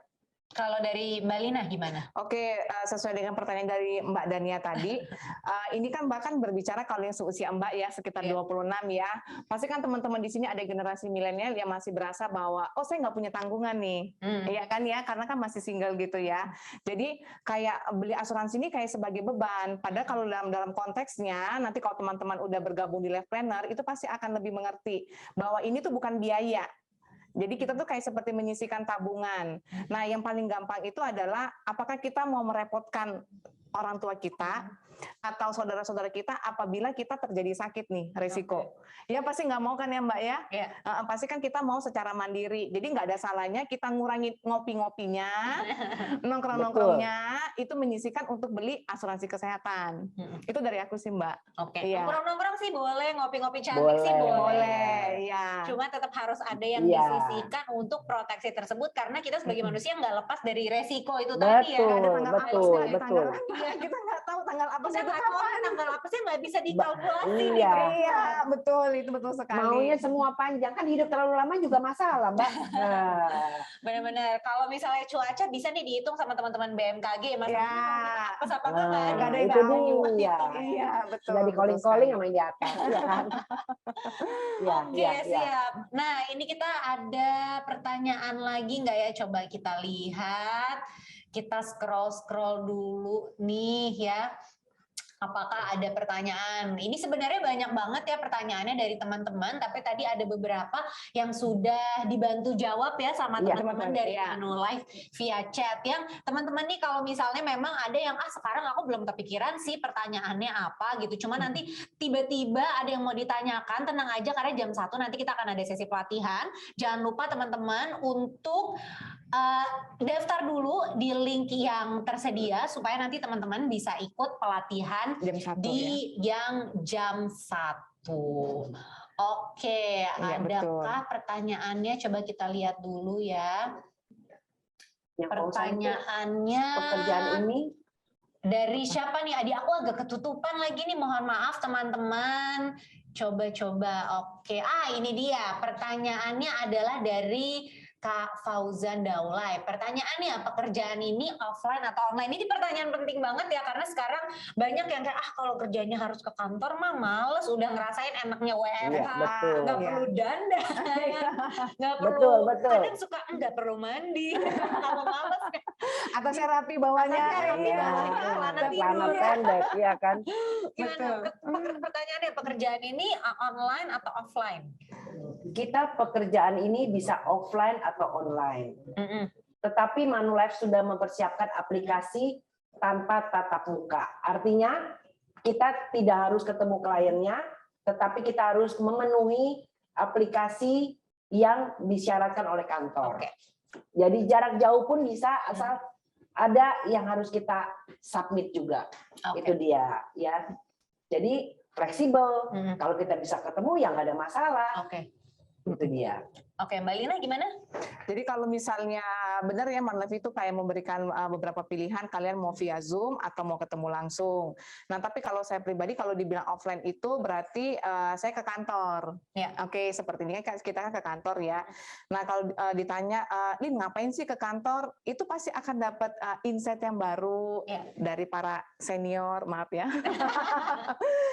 Kalau dari Mbak Lina gimana? Oke, sesuai dengan pertanyaan dari Mbak Dania tadi, ini kan bahkan berbicara kalau yang seusia Mbak ya, sekitar 26 ya. Pasti kan teman-teman di sini ada generasi milenial yang masih berasa bahwa, saya nggak punya tanggungan nih. Iya kan ya, karena kan masih single gitu ya. Jadi kayak beli asuransi ini kayak sebagai beban. Padahal kalau dalam konteksnya, nanti kalau teman-teman udah bergabung di Life Planner, itu pasti akan lebih mengerti bahwa ini tuh bukan biaya. Jadi kita tuh kayak seperti menyisihkan tabungan. Nah, yang paling gampang itu adalah apakah kita mau merepotkan orang tua kita atau saudara-saudara kita apabila kita terjadi sakit nih, resiko. Ya pasti nggak mau kan ya Mbak ya? Pasti kan kita mau secara mandiri. Jadi nggak ada salahnya kita ngurangi ngopi-ngopinya, nongkrong-nongkrongnya, itu menyisihkan untuk beli asuransi kesehatan. Itu dari aku sih Mbak. Oke. Iya. Nongkrong-nongkrong sih boleh, ngopi-ngopi cantik sih boleh. Ya. Cuma tetap harus ada yang disisihkan untuk proteksi tersebut karena kita sebagai manusia nggak lepas dari resiko itu tadi ya. Betul. Iya, kita nggak tahu tanggal apa sih Kita itu nggak tahu kapan. tanggal apa sih, nggak bisa dikalkulasi. Iya. Iya, betul, itu betul sekali. Maunya semua panjang, kan hidup terlalu lama juga masalah, Mbak. Nah, Benar-benar. Kalau misalnya cuaca bisa nih dihitung sama teman-teman BMKG, Mas. Ya. Apa apa nggak ada. Nggak ada yang itu tahu. dia. Iya, betul. Nggak di betul calling-calling sekali. sama yang di atas, ya kan? Ya, Oke, ya, ya. siap. Nah, ini kita ada pertanyaan lagi nggak ya? Coba kita lihat. Kita scroll-scroll dulu nih ya. Apakah ada pertanyaan? Ini sebenarnya banyak banget ya pertanyaannya dari teman-teman, tapi tadi ada beberapa yang sudah dibantu jawab ya sama Iya, teman-teman dari iya. Manulife via chat. Yang teman-teman nih kalau misalnya memang ada yang sekarang aku belum kepikiran sih pertanyaannya apa gitu. Cuma nanti tiba-tiba ada yang mau ditanyakan, tenang aja karena jam 1 nanti kita akan ada sesi pelatihan. Jangan lupa teman-teman untuk daftar dulu di link yang tersedia supaya nanti teman-teman bisa ikut pelatihan Jam 1 di yang jam 1. Oke, Iya, adakah pertanyaannya? Coba kita lihat dulu ya. Yang mau Pertanyaannya pekerjaan ini dari siapa nih? Adik aku agak ketutupan lagi nih, mohon maaf teman-teman. Coba-coba. Oke, ini dia. Pertanyaannya adalah dari Kak Fauzan Daulay. Pertanyaannya, pekerjaan ini offline atau online? Ini pertanyaan penting banget ya, karena sekarang banyak yang kayak, kalau kerjanya harus ke kantor mah males, udah ngerasain enaknya WFH, Iya, betul. nggak Iya. perlu dandan, nggak perlu, Betul, betul. kadang suka nggak perlu mandi, kalau males. Atau saya rapi bawahnya. Atau saya rapi Iya, bawahnya, celana tidur celana ya. pendek, ya kan? Gimana? Pertanyaannya, pekerjaan ini online atau offline? Kita pekerjaan ini bisa offline atau online. Tetapi Manulife sudah mempersiapkan aplikasi tanpa tatap muka. Artinya kita tidak harus ketemu kliennya, tetapi kita harus memenuhi aplikasi yang disyaratkan oleh kantor. Jadi jarak jauh pun bisa, asal ada yang harus kita submit juga. Itu dia, ya. Jadi fleksibel. Kalau kita bisa ketemu, ya nggak ada masalah. Itu dia. Oke, Mbak Lina gimana? Jadi kalau misalnya benar ya Manulife itu kayak memberikan beberapa pilihan, kalian mau via Zoom atau mau ketemu langsung. Nah, tapi kalau saya pribadi kalau dibilang offline itu berarti saya ke kantor. Ya. Oke, seperti ini kan kita kan ke kantor ya. Nah, kalau ditanya, Lin ngapain sih ke kantor? Itu pasti akan dapat insight yang baru dari para senior, maaf ya.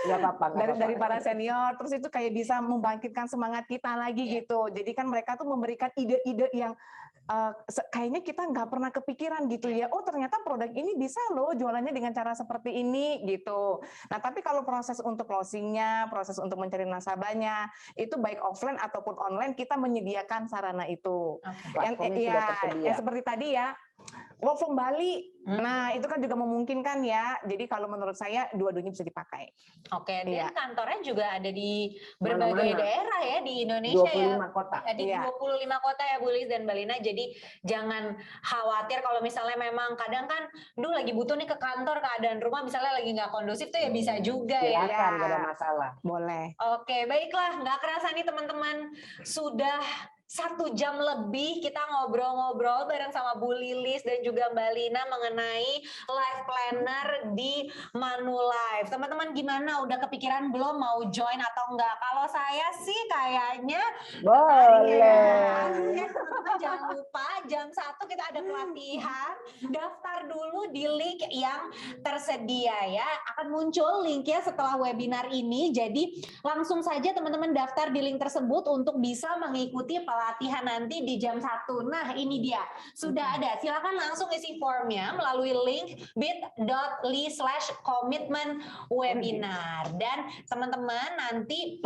Nggak apa-apa. Dari para senior, terus itu kayak bisa membangkitkan semangat kita lagi gitu. Jadi kan mereka tuh memberikan ide-ide yang kayaknya kita nggak pernah kepikiran gitu ya. Oh ternyata produk ini bisa loh jualannya dengan cara seperti ini gitu. Nah tapi kalau proses untuk closingnya, proses untuk mencari nasabahnya itu baik offline ataupun online kita menyediakan sarana itu. Yang seperti tadi ya. Work from Bali, nah itu kan juga memungkinkan ya. Jadi kalau menurut saya dua-duanya bisa dipakai. Oke, dan Iya. kantornya juga ada di berbagai Mana-mana. daerah ya di Indonesia 25 kota. Di Iya. 25 kota ya Bu Liz dan Mbak Lina. Jadi jangan khawatir kalau misalnya memang kadang kan, lagi butuh nih ke kantor, keadaan rumah misalnya lagi nggak kondusif tuh ya bisa juga ya. Silakan, nggak ada masalah. Boleh. Oke, baiklah. Nggak kerasa nih teman-teman, sudah 1 jam lebih kita ngobrol-ngobrol bareng sama Bu Lilis dan juga Mbak Lina mengenai life planner di Manulife. Teman-teman gimana? Udah kepikiran belum mau join atau enggak? Kalau saya sih kayaknya boleh. Ya, teman-teman jangan lupa jam 1 kita ada pelatihan. Daftar dulu di link yang tersedia ya. Akan muncul linknya setelah webinar ini. Jadi langsung saja teman-teman daftar di link tersebut untuk bisa mengikuti pelatihan nanti di jam 1. Nah, ini dia. Sudah ada. Silakan langsung isi formnya melalui link bit.ly/komitmen webinar. Dan teman-teman nanti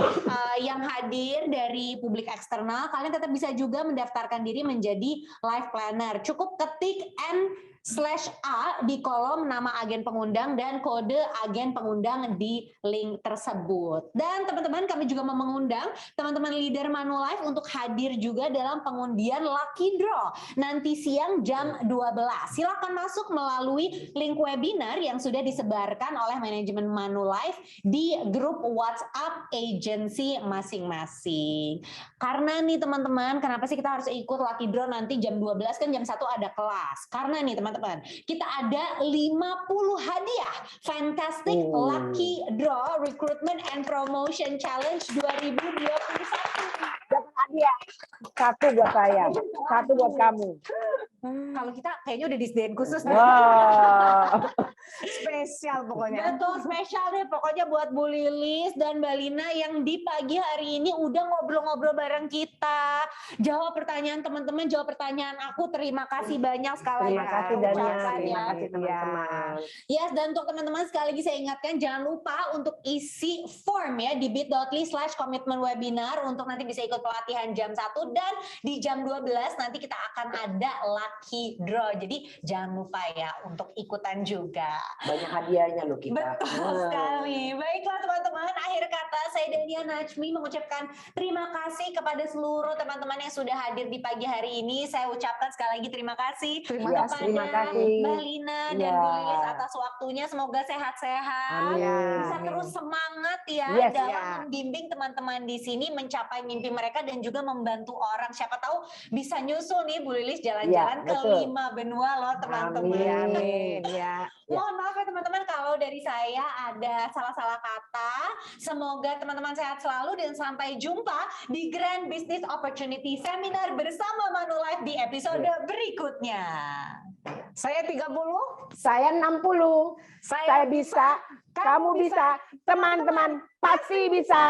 yang hadir dari publik eksternal, kalian tetap bisa juga mendaftarkan diri menjadi life planner. Cukup ketik N/A di kolom nama agen pengundang dan kode agen pengundang di link tersebut. Dan teman-teman kami juga mengundang teman-teman leader Manulife untuk hadir juga dalam pengundian Lucky Draw nanti siang jam 12. Silakan masuk melalui link webinar yang sudah disebarkan oleh manajemen Manulife di grup WhatsApp agency masing-masing. Karena nih teman-teman, kenapa sih kita harus ikut Lucky Draw nanti jam 12 kan jam 1 ada kelas. Karena nih teman-teman teman-teman. Kita ada 50 hadiah Fantastic Lucky Draw Recruitment and Promotion Challenge 2021. Dapat hadiah. Satu buat saya, satu buat kamu. Kalau kita kayaknya udah disediain khusus. Wow. Spesial pokoknya. Betul, spesial deh pokoknya buat Bu Lilis dan Mbak Lina yang di pagi hari ini udah ngobrol-ngobrol bareng kita. Jawab pertanyaan teman-teman, jawab pertanyaan aku. Terima kasih banyak sekali. Terima kasih Dania, ucapkan terima ya. kasih teman-teman. Yes, dan untuk teman-teman sekali lagi saya ingatkan jangan lupa untuk isi form ya di bit.ly/komitmen webinar untuk nanti bisa ikut pelatihan jam 1 dan di jam 12 nanti kita akan ada lucky draw. Jadi jangan lupa ya untuk ikutan juga. Banyak hadiahnya loh kita. Betul sekali. Baiklah teman-teman, akhir kata saya Dania Najmi mengucapkan terima kasih kepada seluruh teman-teman yang sudah hadir di pagi hari ini. Saya ucapkan sekali lagi terima kasih kepada terima kasih. Mbak Lina dan Bu Lilis atas waktunya. Semoga sehat-sehat, bisa terus semangat ya dalam membimbing teman-teman di sini mencapai mimpi mereka dan juga membantu orang. Siapa tahu bisa nyusul nih Bu Lilis jalan-jalan ke 5 benua loh teman-teman. Amin. Ya. Mohon maaf ya teman-teman kalau dari saya ada salah-salah kata. Semoga teman-teman sehat selalu dan sampai jumpa di Grand Business Opportunity Seminar bersama Manulife di episode berikutnya. Saya 30, saya 60, saya bisa, kamu bisa, teman-teman pasti bisa.